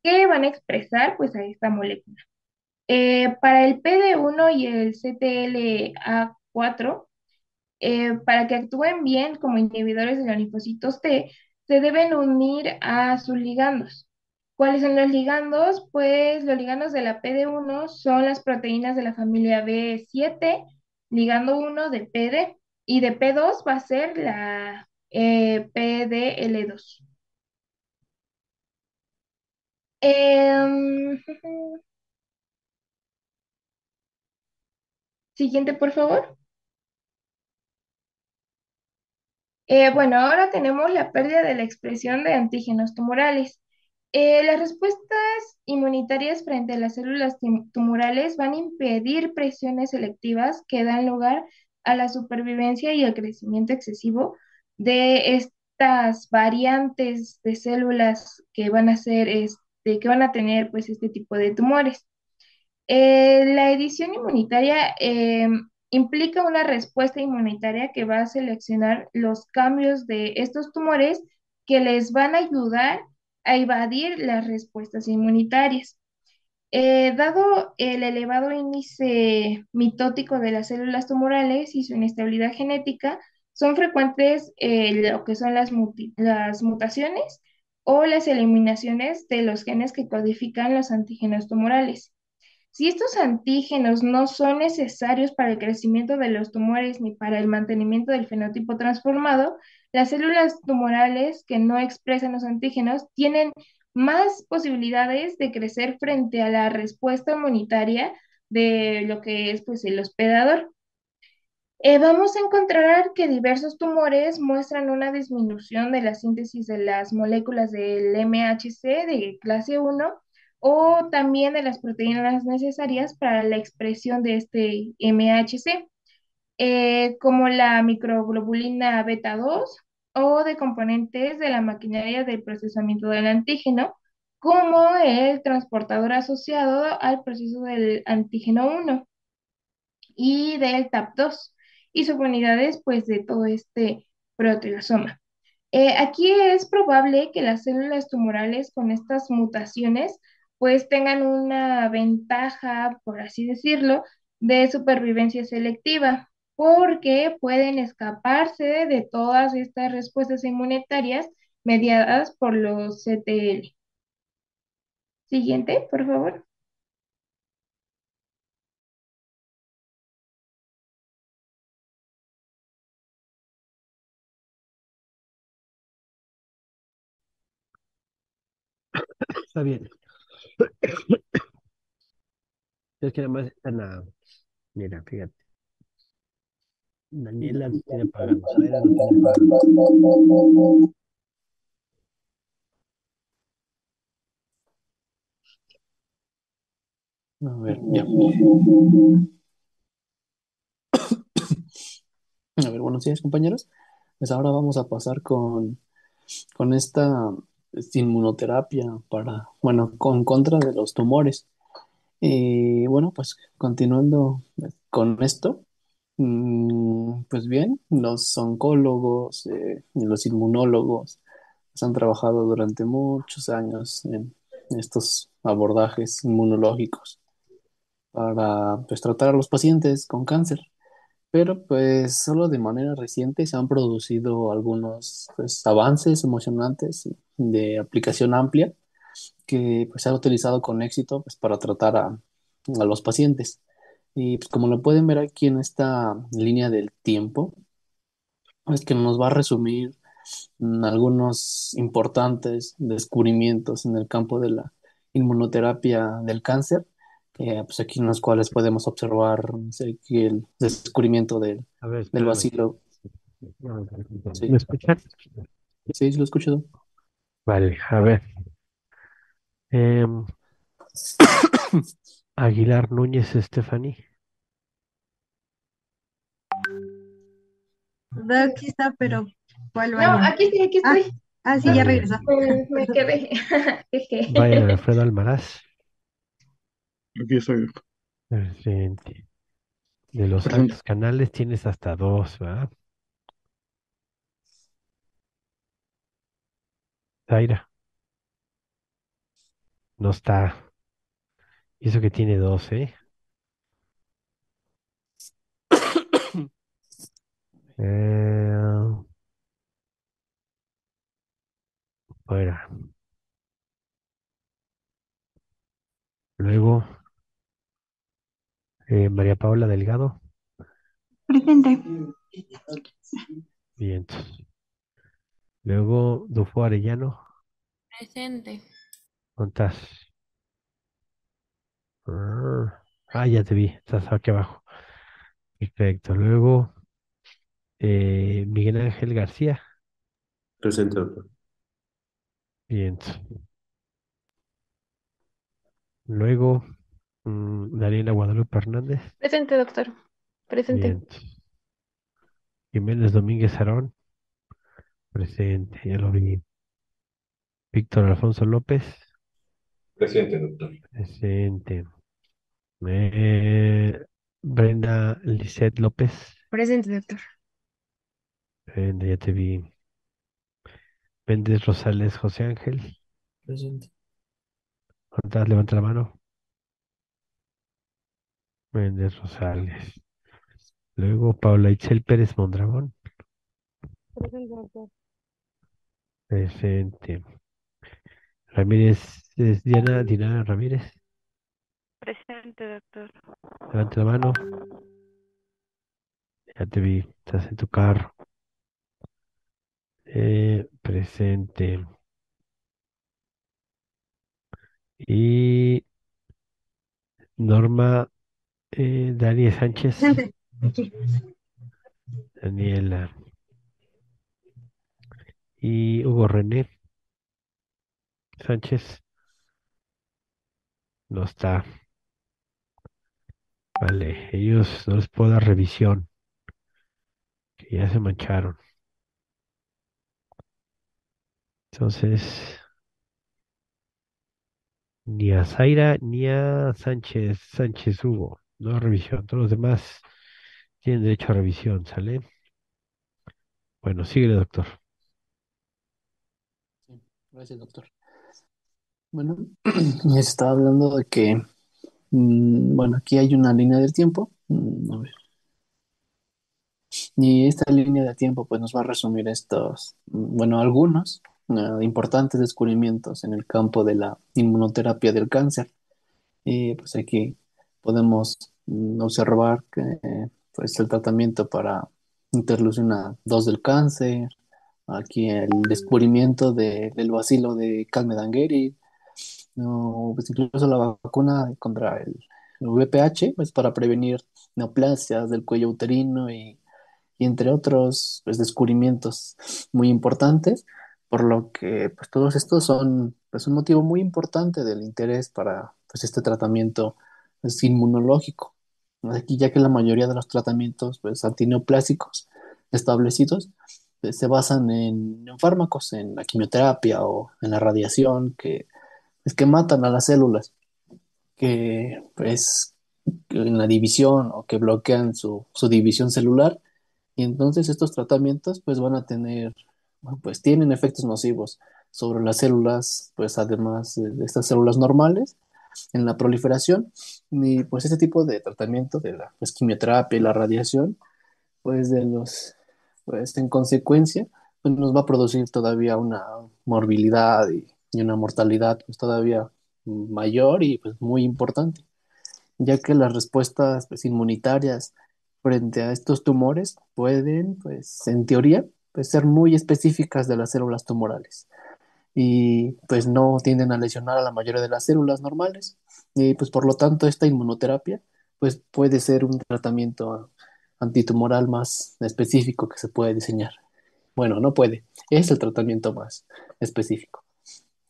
F: que van a expresar pues a esta molécula. Para el PD1 y el CTLA4, para que actúen bien como inhibidores de los linfocitos T, se deben unir a sus ligandos. ¿Cuáles son los ligandos? Pues los ligandos de la PD1 son las proteínas de la familia B7, ligando 1 de PD, y de P2 va a ser la PDL2. Em, Siguiente, por favor. Bueno, ahora tenemos la pérdida de la expresión de antígenos tumorales. Las respuestas inmunitarias frente a las células tumorales van a impedir presiones selectivas que dan lugar a la supervivencia y al crecimiento excesivo de estas variantes de células que van a ser, que van a tener pues este tipo de tumores. La edición inmunitaria implica una respuesta inmunitaria que va a seleccionar los cambios de estos tumores que les van a ayudar a evadir las respuestas inmunitarias. Dado el elevado índice mitótico de las células tumorales y su inestabilidad genética, son frecuentes lo que son las mutaciones o las eliminaciones de los genes que codifican los antígenos tumorales. Si estos antígenos no son necesarios para el crecimiento de los tumores ni para el mantenimiento del fenotipo transformado, las células tumorales que no expresan los antígenos tienen más posibilidades de crecer frente a la respuesta inmunitaria de lo que es pues, el hospedador. Vamos a encontrar que diversos tumores muestran una disminución de la síntesis de las moléculas del MHC de clase 1 o también de las proteínas necesarias para la expresión de este MHC, como la microglobulina beta 2 o de componentes de la maquinaria de procesamiento del antígeno, como el transportador asociado al proceso del antígeno 1 y del TAP2 y subunidades pues de todo este proteasoma. Aquí es probable que las células tumorales con estas mutaciones pues tengan una ventaja, por así decirlo, de supervivencia selectiva, porque pueden escaparse de todas estas respuestas inmunitarias mediadas por los CTL. Siguiente, por favor.
A: Está bien. Es que además están a... Mira, fíjate. Daniela no tiene apagado. Zaira no tiene apagado.
C: A ver, ya. A ver, buenos días, compañeros. Pues ahora vamos a pasar con esta inmunoterapia para, bueno, con contra de los tumores. Bueno, pues continuando con esto, pues bien, los oncólogos, y los inmunólogos pues, han trabajado durante muchos años en estos abordajes inmunológicos para pues, tratar a los pacientes con cáncer. pero pues solo de manera reciente se han producido algunos pues, avances emocionantes de aplicación amplia que pues, se han utilizado con éxito pues, para tratar a los pacientes. Y pues, como lo pueden ver aquí en esta línea del tiempo, es que nos va a resumir algunos importantes descubrimientos en el campo de la inmunoterapia del cáncer, pues aquí en los cuales podemos observar, no sé, que el descubrimiento
A: A ver,
C: del
A: espérame.
C: bacilo.
A: ¿Me
C: Sí,
A: escuchan?
C: sí, sí lo escucho.
A: Vale, a ver. em, Aguilar Núñez Stephanie.
B: Aquí está, pero fue al
F: No,
B: baño.
F: aquí
B: Ah,
F: estoy.
B: sí,
F: No,
B: ya
A: Vale.
B: regresó.
F: me quedé.
A: Brian
F: Jeje.
A: Alfredo Almaraz.
G: Aquí estoy.
A: Presente. De los
G: Presente.
A: altos canales tienes hasta dos, ¿verdad? Zaira, no está. Y eso que tiene dos, ¿eh? Eh, fuera. Luego, María Paula Delgado.
B: Presente.
A: Bien. Luego, Dufo Arellano.
H: Presente.
A: ¿Dónde estás? Ya te vi. Estás aquí abajo. Perfecto. Luego, Miguel Ángel García.
I: Presente, doctor.
A: Bien. Luego, Daniela Guadalupe Hernández.
E: Presente, doctor. Presente.
A: Bien. Jiménez Domínguez Arón. Presente, ya lo vi. Víctor Alfonso López.
I: Presente, doctor.
A: Presente. Eh, Brenda Lisette López.
H: Presente, doctor.
A: Brenda, ya te vi. Méndez Rosales José Ángel.
C: Presente.
A: ¿Cuántas? Levanta la mano. Méndez Rosales. Luego Paula Itzel Pérez Mondragón.
E: Presente, doctor.
A: Presente. Ramírez es Diana Ramírez.
J: Presente, doctor.
A: Levanta la mano. Ya te vi. Estás en tu carro. Presente. Y Norma Dani Sánchez.
B: Presente. Aquí.
A: Daniela. Y Hugo René Sánchez. No está. Vale. Ellos no les puedo dar revisión. Que ya se mancharon. Entonces, ni a Zaira ni a Sánchez Hugo. No revisión. Todos los demás tienen derecho a revisión, ¿sale? Bueno, síguele, doctor.
C: Sí, gracias, doctor. Bueno, ya se estaba hablando de que, bueno, aquí hay una línea del tiempo. A ver. Y esta línea de tiempo pues nos va a resumir estos, bueno, algunos importantes descubrimientos en el campo de la inmunoterapia del cáncer. Y pues aquí podemos observar que pues el tratamiento para interleucina 2 del cáncer, aquí el descubrimiento del bacilo de Calmette-Guérin, no, pues incluso la vacuna contra el VPH, pues para prevenir neoplasias del cuello uterino y entre otros pues, descubrimientos muy importantes, por lo que pues, todos estos son pues, un motivo muy importante del interés para pues, este tratamiento pues, inmunológico. Aquí ya que la mayoría de los tratamientos pues, antineoplásicos establecidos pues, se basan en fármacos, en la quimioterapia o en la radiación, que es que matan a las células, que pues en la división o que bloquean su división celular y entonces estos tratamientos pues van a tener, bueno, pues tienen efectos nocivos sobre las células, pues además de estas células normales en la proliferación y pues este tipo de tratamiento de la pues, quimioterapia y la radiación pues de los, pues en consecuencia, pues nos va a producir todavía una morbilidad y una mortalidad pues todavía mayor y pues muy importante, ya que las respuestas pues, inmunitarias frente a estos tumores pueden, pues en teoría, pues ser muy específicas de las células tumorales y pues no tienden a lesionar a la mayoría de las células normales y pues por lo tanto esta inmunoterapia pues puede ser un tratamiento antitumoral más específico que se puede diseñar. Bueno, no puede, es el tratamiento más específico.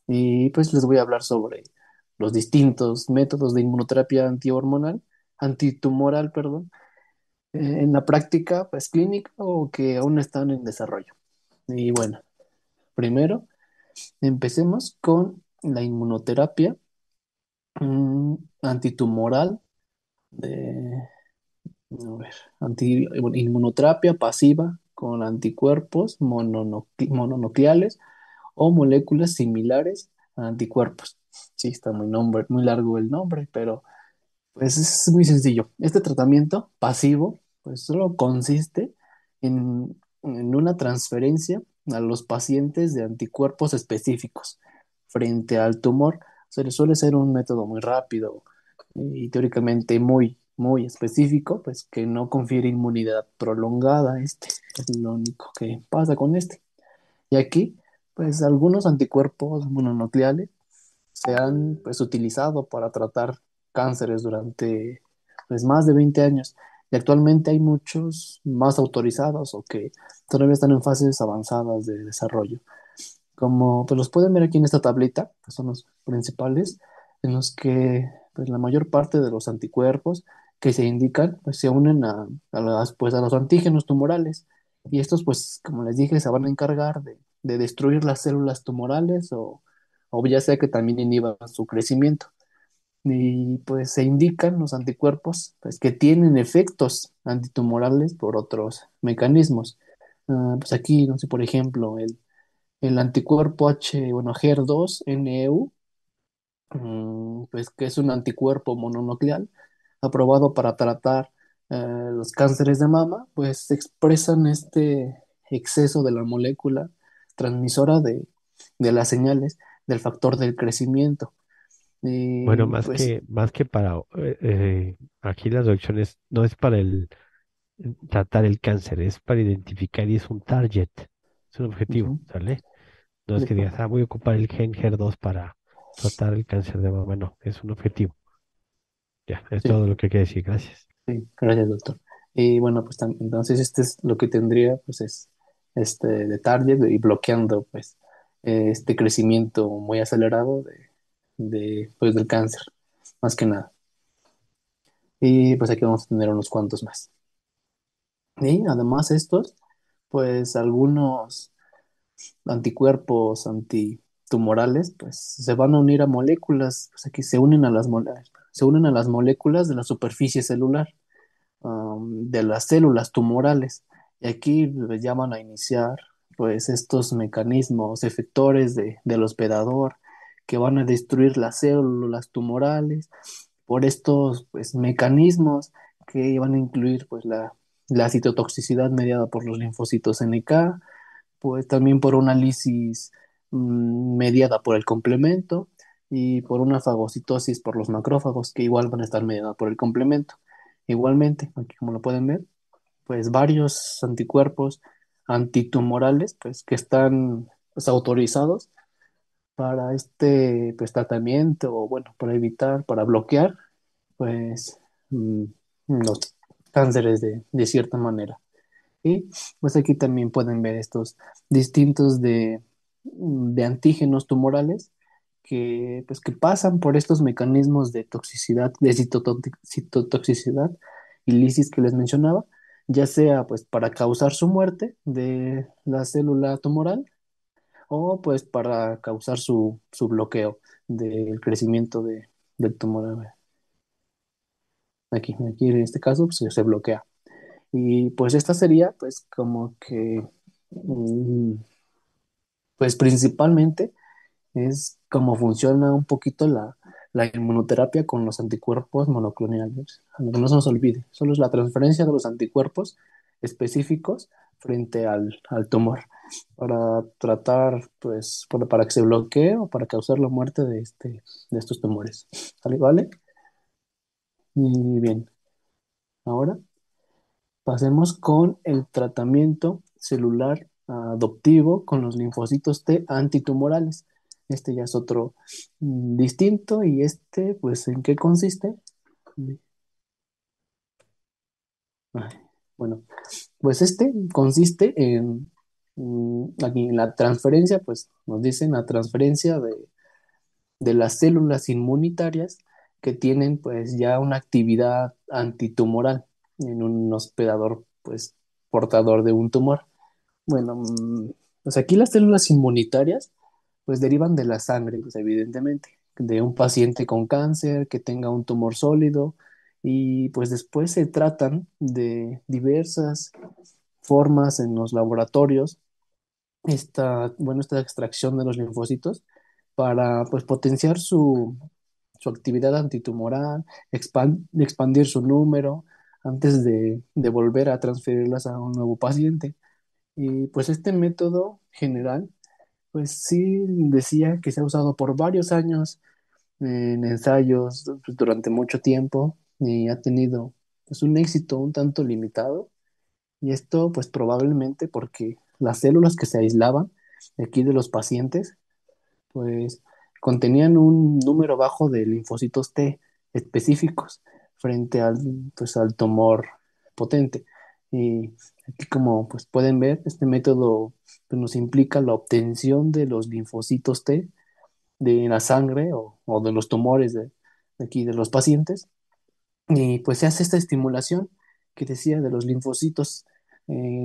C: Y pues les voy a hablar sobre los distintos métodos de inmunoterapia antitumoral, perdón, en la práctica pues clínica o que aún están en desarrollo. Y bueno, primero empecemos con la inmunoterapia antitumoral de, a ver, inmunoterapia pasiva con anticuerpos mononucleales o moléculas similares a anticuerpos. Sí, está muy largo el nombre, pero pues es muy sencillo. Este tratamiento pasivo pues solo consiste en una transferencia a los pacientes de anticuerpos específicos frente al tumor. O sea, suele ser un método muy rápido y teóricamente muy específico, pues que no confiere inmunidad prolongada. Este es lo único que pasa con este. Y aquí, pues algunos anticuerpos mononucleales se han pues utilizado para tratar cánceres durante pues más de 20 años y actualmente hay muchos más autorizados o que todavía están en fases avanzadas de desarrollo. Como pues los pueden ver aquí en esta tablita, que son los principales, en los que pues la mayor parte de los anticuerpos que se indican pues se unen pues, a los antígenos tumorales y estos pues como les dije se van a encargar de destruir las células tumorales o ya sea que también inhiban su crecimiento. Y pues se indican los anticuerpos pues, que tienen efectos antitumorales por otros mecanismos. Pues aquí, no sé, por ejemplo, el anticuerpo bueno, HER2-NEU, pues que es un anticuerpo mononuclear aprobado para tratar los cánceres de mama, pues expresan este exceso de la molécula transmisora de las señales del factor del crecimiento.
A: Bueno,
C: Y pues,
A: más que para, aquí las opciones no es para tratar el cáncer, es para identificar y es un target, es un objetivo,
C: ujú,
A: ¿sale? No es
C: sí,
A: que digas, ah, voy a ocupar el gen HER2 para tratar el cáncer de mama, no, es un objetivo. Ya, es
C: sí,
A: todo lo que quiero decir, gracias.
C: sí, gracias, doctor. Y bueno, pues entonces este es lo que tendría, pues es este de target y bloqueando, pues, este crecimiento muy acelerado pues, del cáncer, más que nada. Y pues aquí vamos a tener unos cuantos más. Y además estos, pues algunos anticuerpos antitumorales, pues se van a unir a moléculas, pues aquí se unen a las moléculas de la superficie celular, de las células tumorales. Y aquí pues, ya van a iniciar pues estos mecanismos efectores del hospedador que van a destruir las células tumorales por estos pues, mecanismos que van a incluir pues la citotoxicidad mediada por los linfocitos NK, pues también por una lisis mediada por el complemento y por una fagocitosis por los macrófagos que igual van a estar mediadas por el complemento. Igualmente, aquí como lo pueden ver, pues varios anticuerpos antitumorales pues que están pues, autorizados para este pues, tratamiento o bueno, para evitar, para bloquear pues los cánceres de cierta manera. Y pues aquí también pueden ver estos distintos de antígenos tumorales pues, que pasan por estos mecanismos de toxicidad, de citotoxicidad y lisis que les mencionaba, ya sea pues para causar su muerte de la célula tumoral o pues para causar su bloqueo del crecimiento del tumor. Aquí en este caso pues, se bloquea. Y pues esta sería pues como que, mm, pues principalmente es como funciona un poquito la inmunoterapia con los anticuerpos monoclonales. A lo que no se nos olvide, solo es la transferencia de los anticuerpos específicos frente al tumor para tratar, pues, para que se bloquee o para causar la muerte de estos tumores. ¿Sale? ¿Vale? Y bien, ahora pasemos con el tratamiento celular adoptivo con los linfocitos T antitumorales. Este ya es otro distinto y pues, ¿en qué consiste? Ay, bueno, pues consiste aquí en la transferencia, pues nos dicen la transferencia de las células inmunitarias que tienen pues ya una actividad antitumoral en un hospedador pues portador de un tumor. Bueno, pues aquí las células inmunitarias pues derivan de la sangre, pues evidentemente, de un paciente con cáncer que tenga un tumor sólido y pues después se tratan de diversas formas en los laboratorios esta extracción de los linfocitos para pues potenciar su actividad antitumoral, expandir su número antes de volver a transferirlas a un nuevo paciente. Y pues este método general, pues sí decía que se ha usado por varios años en ensayos pues, durante mucho tiempo y ha tenido pues un éxito un tanto limitado y esto pues probablemente porque las células que se aislaban de aquí de los pacientes pues contenían un número bajo de linfocitos T específicos frente al tumor potente. Y aquí como pues pueden ver, este método pues, nos implica la obtención de los linfocitos T de la sangre o de los tumores de aquí de los pacientes y pues se hace esta estimulación que decía de los linfocitos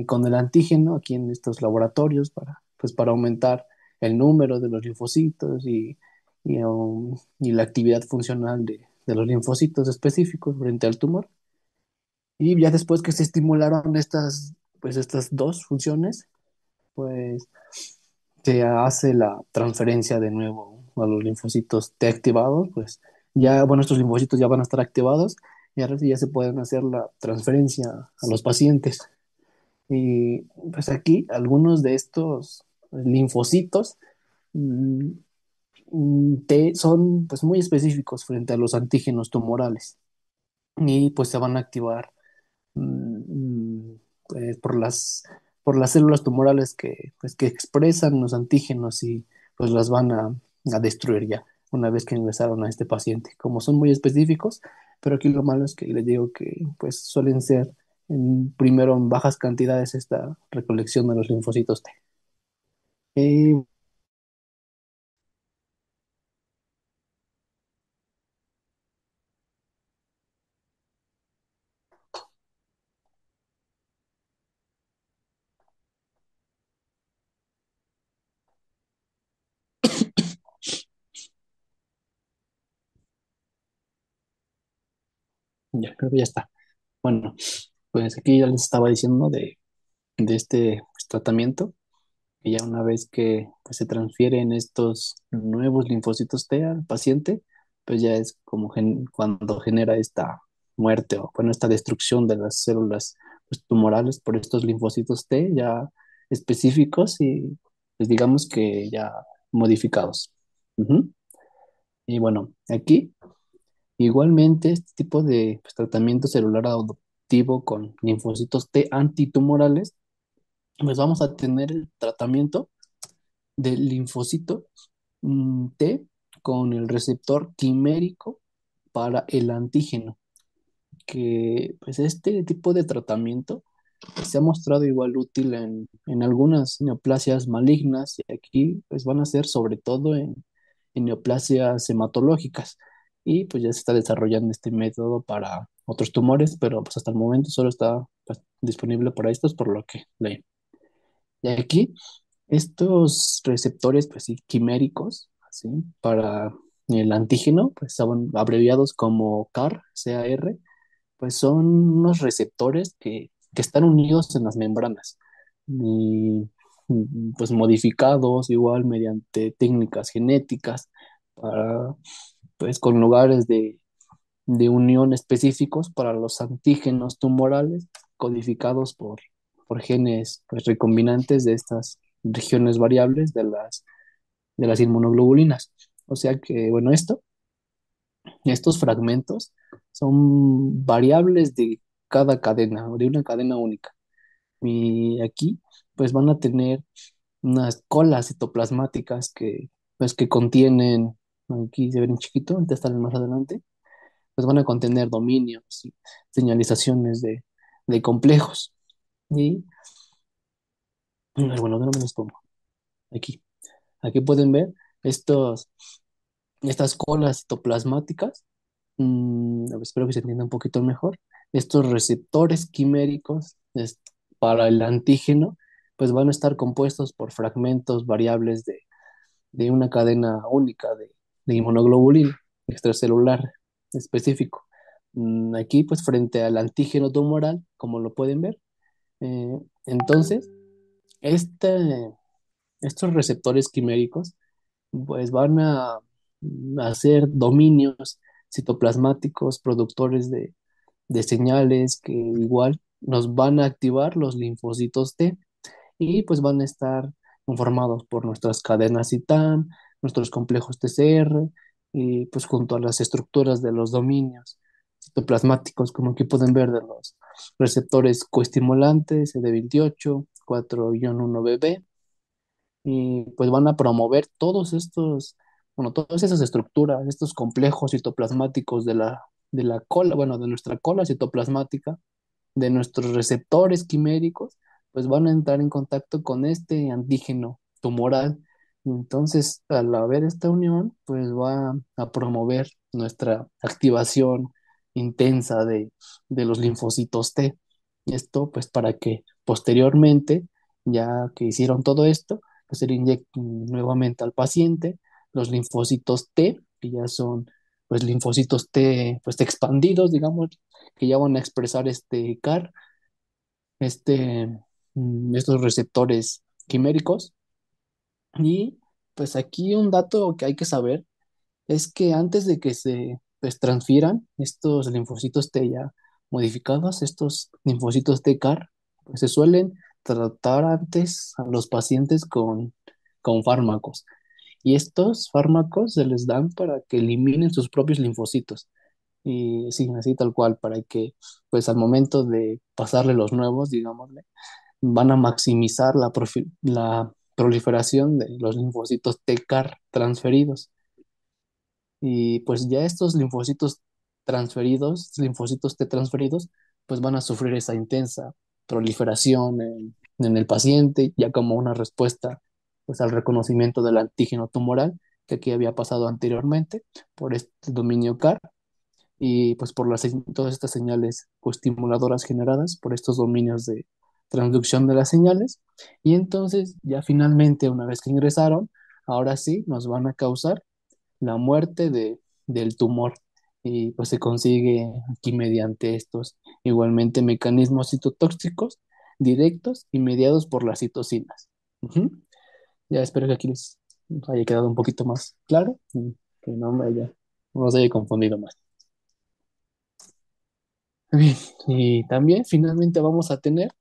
C: con el antígeno aquí en estos laboratorios para aumentar el número de los linfocitos y la actividad funcional de los linfocitos específicos frente al tumor. Y ya después que se estimularon estas dos funciones, pues se hace la transferencia de nuevo a los linfocitos T activados, pues ya, bueno, estos linfocitos ya van a estar activados y ahora sí ya se pueden hacer la transferencia a los pacientes. Y pues aquí algunos de estos linfocitos mm, T son pues muy específicos frente a los antígenos tumorales y pues se van a activar mm, por las células tumorales que expresan los antígenos y pues las van a destruir ya una vez que ingresaron a este paciente. Como son muy específicos, pero aquí lo malo es que les digo que pues suelen ser primero en bajas cantidades esta recolección de los linfocitos T. Eh, ya, creo que ya está. Bueno, pues aquí ya les estaba diciendo de este pues, tratamiento. Y ya una vez que pues, se transfieren estos nuevos linfocitos T al paciente, pues ya es como cuando genera esta muerte o bueno, esta destrucción de las células pues, tumorales por estos linfocitos T ya específicos y pues digamos que ya modificados. Ujú. Y bueno, aquí igualmente este tipo de pues, tratamiento celular adoptivo con linfocitos T antitumorales, pues vamos a tener el tratamiento del linfocito T con el receptor quimérico para el antígeno, que pues este tipo de tratamiento se ha mostrado igual útil en algunas neoplasias malignas y aquí pues van a ser sobre todo en neoplasias hematológicas y pues ya se está desarrollando este método para otros tumores, pero pues hasta el momento solo está pues, disponible para estos por lo que leí. Y aquí estos receptores, pues sí, quiméricos, ¿sí? Para el antígeno, pues son abreviados como CAR, pues son unos receptores que están unidos en las membranas y pues modificados igual mediante técnicas genéticas para, pues con lugares de unión específicos para los antígenos tumorales codificados por genes pues, recombinantes de estas regiones variables de las inmunoglobulinas. O sea que, bueno, estos fragmentos son variables de cada cadena, o de una cadena única. Y aquí, pues van a tener unas colas citoplasmáticas que contienen, aquí se ven en chiquito, antes están más adelante, pues van a contener dominios y señalizaciones de complejos. Y, bueno, no me los pongo. Aquí. Aquí pueden ver estos, estas colas citoplasmáticas. A ver, espero que se entienda un poquito mejor. Estos receptores quiméricos para el antígeno, pues van a estar compuestos por fragmentos variables de una cadena única de inmunoglobulina extracelular específico. Aquí, pues frente al antígeno tumoral, como lo pueden ver, entonces, este, estos receptores quiméricos, pues van a hacer dominios citoplasmáticos, productores de señales que igual nos van a activar los linfocitos T y pues van a estar conformados por nuestras cadenas ITAM, nuestros complejos TCR y pues junto a las estructuras de los dominios citoplasmáticos, como aquí pueden ver de los receptores coestimulantes, CD28, 4-1BB, y pues van a promover todos estos, bueno, todas esas estructuras, estos complejos citoplasmáticos de la cola, bueno, de nuestra cola citoplasmática, de nuestros receptores quiméricos, pues van a entrar en contacto con este antígeno tumoral. Y entonces, al haber esta unión, pues va a promover nuestra activación intensa de los linfocitos T. Y esto, pues, para que posteriormente, ya que hicieron todo esto, pues se le inyecten nuevamente al paciente los linfocitos T, que ya son, pues, linfocitos T, pues, expandidos, digamos, que ya van a expresar este CAR, este, estos receptores quiméricos. Y pues aquí un dato que hay que saber es que antes de que se pues, transfieran estos linfocitos T ya modificados, estos linfocitos T CAR, pues se suelen tratar antes a los pacientes con fármacos. Y estos fármacos se les dan para que eliminen sus propios linfocitos. Y sí, así tal cual, para que, pues al momento de pasarle los nuevos, digámosle, van a maximizar la proliferación de los linfocitos T-CAR transferidos. Y pues ya estos linfocitos transferidos, linfocitos T transferidos, pues van a sufrir esa intensa proliferación en el paciente, ya como una respuesta pues al reconocimiento del antígeno tumoral que aquí había pasado anteriormente por este dominio CAR y pues por todas estas señales coestimuladoras generadas por estos dominios de transducción de las señales. Y entonces ya finalmente, una vez que ingresaron, ahora sí nos van a causar la muerte del tumor. Y pues se consigue aquí mediante estos igualmente mecanismos citotóxicos directos y mediados por las citocinas. Ujú. Ya espero que aquí les haya quedado un poquito más claro y que no se haya confundido más. Bien, y también finalmente vamos a tener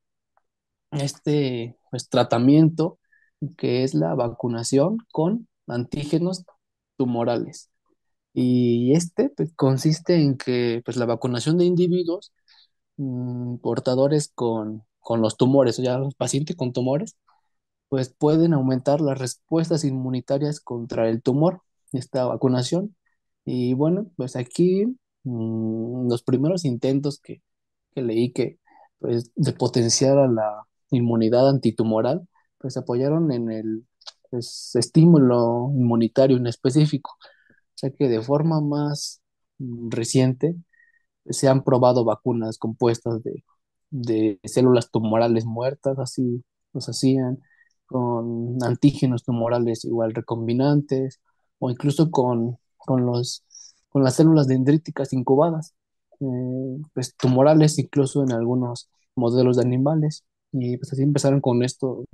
C: este pues, tratamiento que es la vacunación con antígenos tumorales. Y este pues, consiste en que pues, la vacunación de individuos portadores con los tumores, o ya los pacientes con tumores, pues pueden aumentar las respuestas inmunitarias contra el tumor, esta vacunación. Y bueno, pues aquí los primeros intentos que leí que pues de potenciar a la inmunidad antitumoral, pues se apoyaron en el pues, estímulo inmunitario en específico. O sea que de forma más reciente se han probado vacunas compuestas de células tumorales muertas, así los hacían, con antígenos tumorales igual recombinantes, o incluso con las células dendríticas incubadas, pues tumorales incluso en algunos modelos de animales. Y pues así empezaron con estos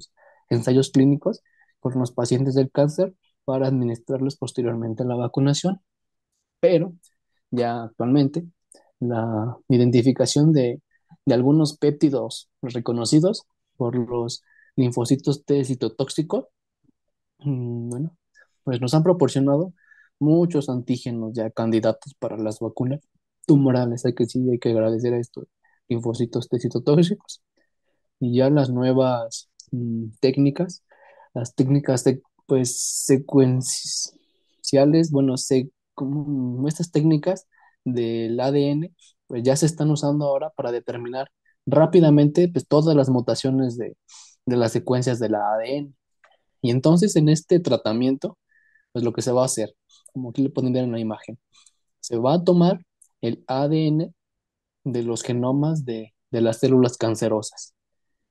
C: ensayos clínicos con los pacientes del cáncer para administrarlos posteriormente a la vacunación. Pero ya actualmente la identificación de algunos péptidos reconocidos por los linfocitos T citotóxicos. Bueno, pues nos han proporcionado muchos antígenos ya candidatos para las vacunas tumorales. Hay que sí, hay que agradecer a estos linfocitos T citotóxicos. Y ya las nuevas técnicas, las técnicas de, pues, secuenciales, bueno, como estas técnicas del ADN, pues ya se están usando ahora para determinar rápidamente pues, todas las mutaciones de las secuencias de la ADN. Y entonces en este tratamiento, pues lo que se va a hacer, como aquí le ponen en la imagen, se va a tomar el ADN de los genomas de las células cancerosas.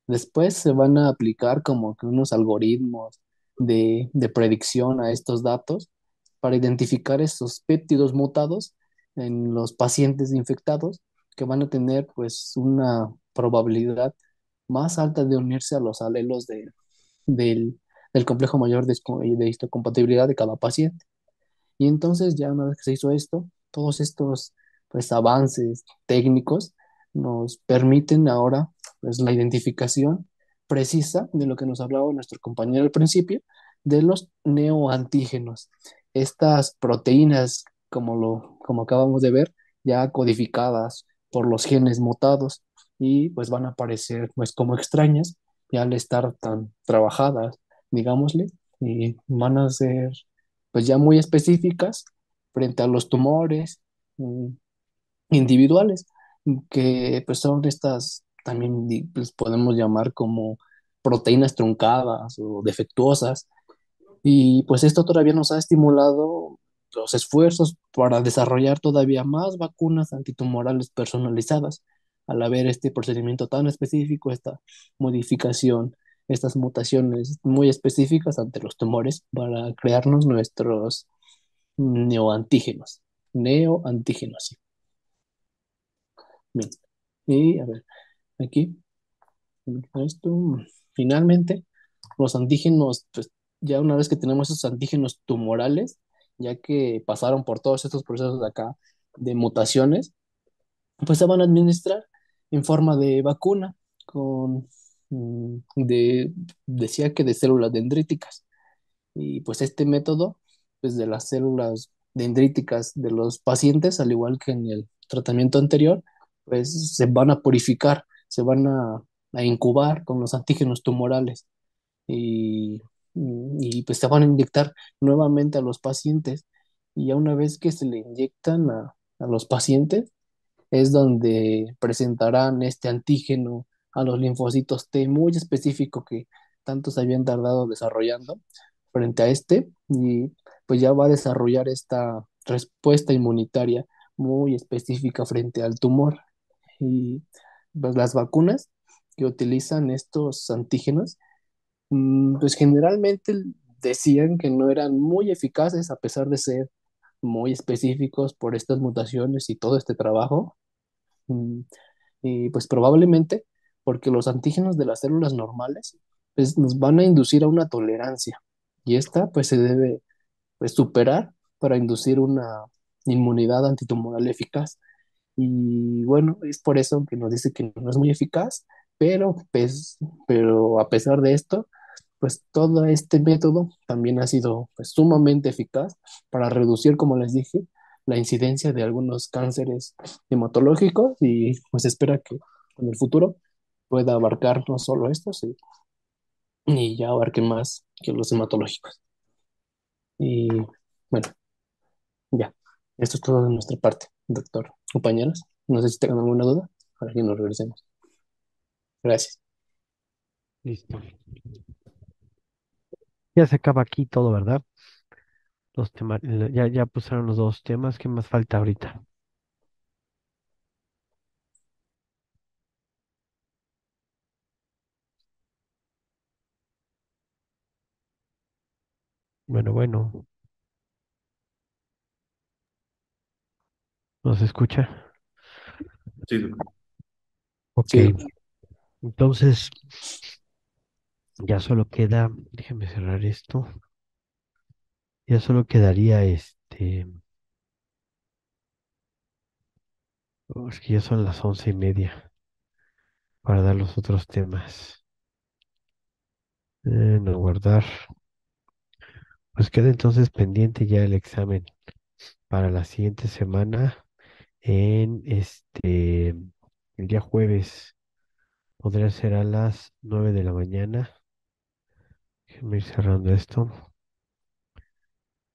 C: Después se van a aplicar como que unos algoritmos de predicción a estos datos para identificar esos péptidos mutados en los pacientes infectados que van a tener pues una probabilidad más alta de unirse a los alelos del, del complejo mayor de histocompatibilidad de cada paciente. Y entonces ya una vez que se hizo esto, todos estos pues avances técnicos nos permiten ahora pues la identificación precisa de lo que nos hablaba nuestro compañero al principio, de los neoantígenos. Estas proteínas, como acabamos de ver, ya codificadas por los genes mutados y pues van a aparecer pues como extrañas y al estar tan trabajadas, digámosle, y van a ser pues ya muy específicas frente a los tumores mm, individuales, que pues son estas también pues, podemos llamar como proteínas truncadas o defectuosas. Y pues esto todavía nos ha estimulado los esfuerzos para desarrollar todavía más vacunas antitumorales personalizadas al haber este procedimiento tan específico, esta modificación, estas mutaciones muy específicas ante los tumores para crearnos nuestros neoantígenos. Neoantígenos, sí. Bien. Y a ver, aquí, esto, finalmente, los antígenos, pues ya una vez que tenemos esos antígenos tumorales, ya que pasaron por todos estos procesos de acá de mutaciones, pues se van a administrar en forma de vacuna con, decía que de células dendríticas. Y pues este método, pues de las células dendríticas de los pacientes, al igual que en el tratamiento anterior, pues se van a purificar, se van a incubar con los antígenos tumorales y, y pues se van a inyectar nuevamente a los pacientes. Y ya una vez que se le inyectan a los pacientes, es donde presentarán este antígeno a los linfocitos T muy específico que tanto se habían tardado desarrollando frente a este y pues ya va a desarrollar esta respuesta inmunitaria muy específica frente al tumor. Y pues las vacunas que utilizan estos antígenos, pues generalmente decían que no eran muy eficaces a pesar de ser muy específicos por estas mutaciones y todo este trabajo. Mm, y pues probablemente porque los antígenos de las células normales pues nos van a inducir a una tolerancia y esta pues se debe pues superar para inducir una inmunidad antitumoral eficaz. Y bueno, es por eso que nos dice que no es muy eficaz, pero a pesar de esto, pues todo este método también ha sido pues, sumamente eficaz para reducir, como les dije, la incidencia de algunos cánceres hematológicos y pues espera que en el futuro pueda abarcar no solo estos y ya abarque más que los hematológicos. Y bueno, ya, esto es todo de nuestra parte, doctor. Compañeros, no sé si tengan alguna duda para que nos regresemos. Gracias.
A: Listo. Ya se acaba aquí todo, ¿verdad? Los temas, ya pusieron los dos temas. ¿Qué más falta ahorita? Bueno, ¿nos escucha?
I: Sí, doctor.
A: Ok,
C: Sí, doctor.
A: entonces ya solo queda, déjeme cerrar esto. Ya solo quedaría es que ya son las 11:30. para dar los otros temas. No guardar. Pues queda entonces pendiente ya el examen para la siguiente semana en el día jueves. Podría ser a las 9 de la mañana. Déjenme ir cerrando esto.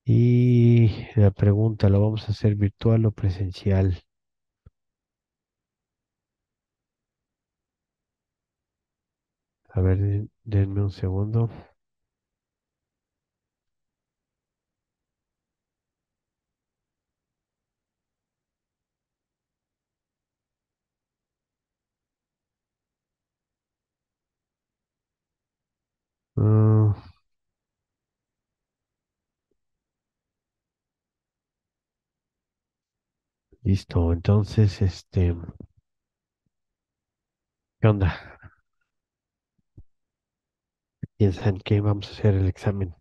A: Y la pregunta, ¿lo vamos a hacer virtual o presencial? A ver, denme un segundo. Ah, listo, entonces, ¿qué onda? ¿Piensan que vamos a hacer el examen?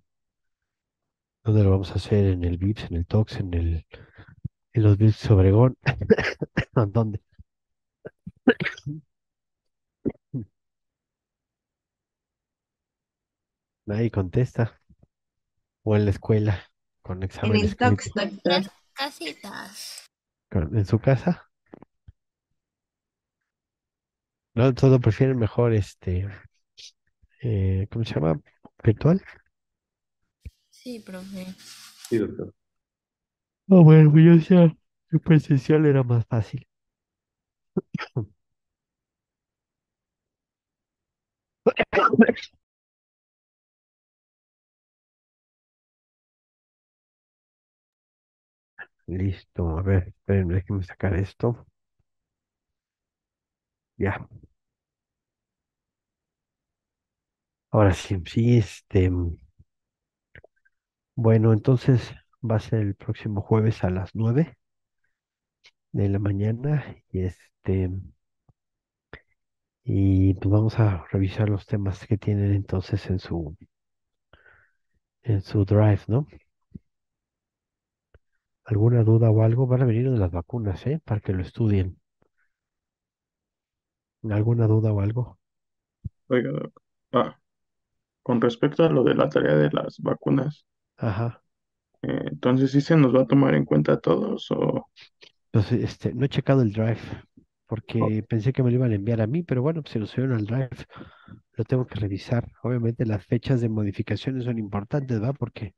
A: ¿Dónde lo vamos a hacer? ¿En el VIPS, en el TOX, en los VIPS Obregón? ¿Dónde? Nadie contesta. O en la escuela, con
B: En
A: examen
B: el
A: escrito.
B: TOX, doctor.
H: Casitas.
A: ¿En su casa? No, todo prefieren mejor, ¿cómo se llama? ¿Virtual?
H: Sí, profe.
I: Sí, doctor.
A: Oh, bueno, pues yo decía que presencial era más fácil. Listo, a ver, espérenme, déjenme sacar esto. Ya, ahora sí, sí, bueno, entonces va a ser el próximo jueves a las 9 de la mañana y pues vamos a revisar los temas que tienen entonces en su drive, ¿no? ¿Alguna duda o algo? Van a venir de las vacunas, ¿eh? Para que lo estudien. ¿Alguna duda o algo?
G: Oiga, doc. Con respecto a lo de la tarea de las vacunas,
A: Ajá.
G: entonces sí se nos va a tomar en cuenta a todos
A: Entonces, no he checado el drive
G: o-
A: porque pensé que me lo iban a enviar a mí, pero bueno, pues si lo subieron al drive, lo tengo que revisar. Obviamente las fechas de modificaciones son importantes, ¿va? Porque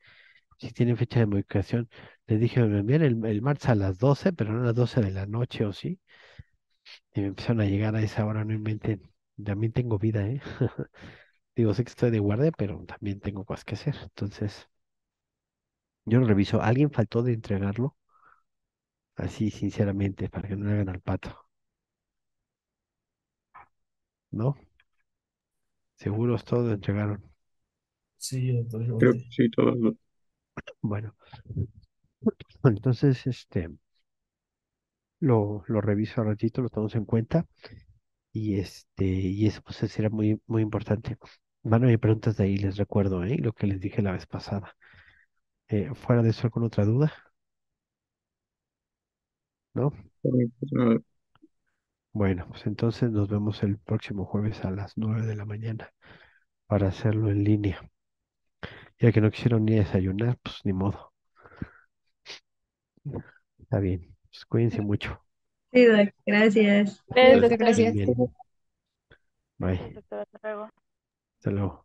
A: si tienen fecha de modificación, les dije, me envían el martes a las 12 pero no a las 12 de la noche, ¿o sí? Y me empezaron a llegar a esa hora, no inventen. También tengo vida, ¿eh? Digo, sé que estoy de guardia, pero también tengo cosas que hacer. Entonces, yo lo reviso. ¿Alguien faltó de entregarlo? Así, sinceramente, para que no le hagan al pato, ¿no? Seguros todos lo entregaron.
C: Sí, doctor,
G: creo que
C: igualmente.
G: sí, todos.
A: Bueno, entonces, lo reviso al ratito, lo tomamos en cuenta y eso pues será muy, muy importante. Van a haber preguntas de ahí, les recuerdo, ¿eh? Lo que les dije la vez pasada. Fuera de eso, ¿alguna otra duda? ¿No?
G: Pues, nada,
A: Bueno, pues entonces nos vemos el próximo jueves a las 9 de la mañana para hacerlo en línea. Ya que no quisieron ni desayunar, pues ni modo. Está bien. Pues cuídense mucho.
B: Sí, doc, gracias.
E: Sí,
F: Gracias,
E: doctor,
F: doctor.
A: Estén
E: gracias.
A: bien. Bye.
J: Doctor, hasta luego.
A: Hasta luego.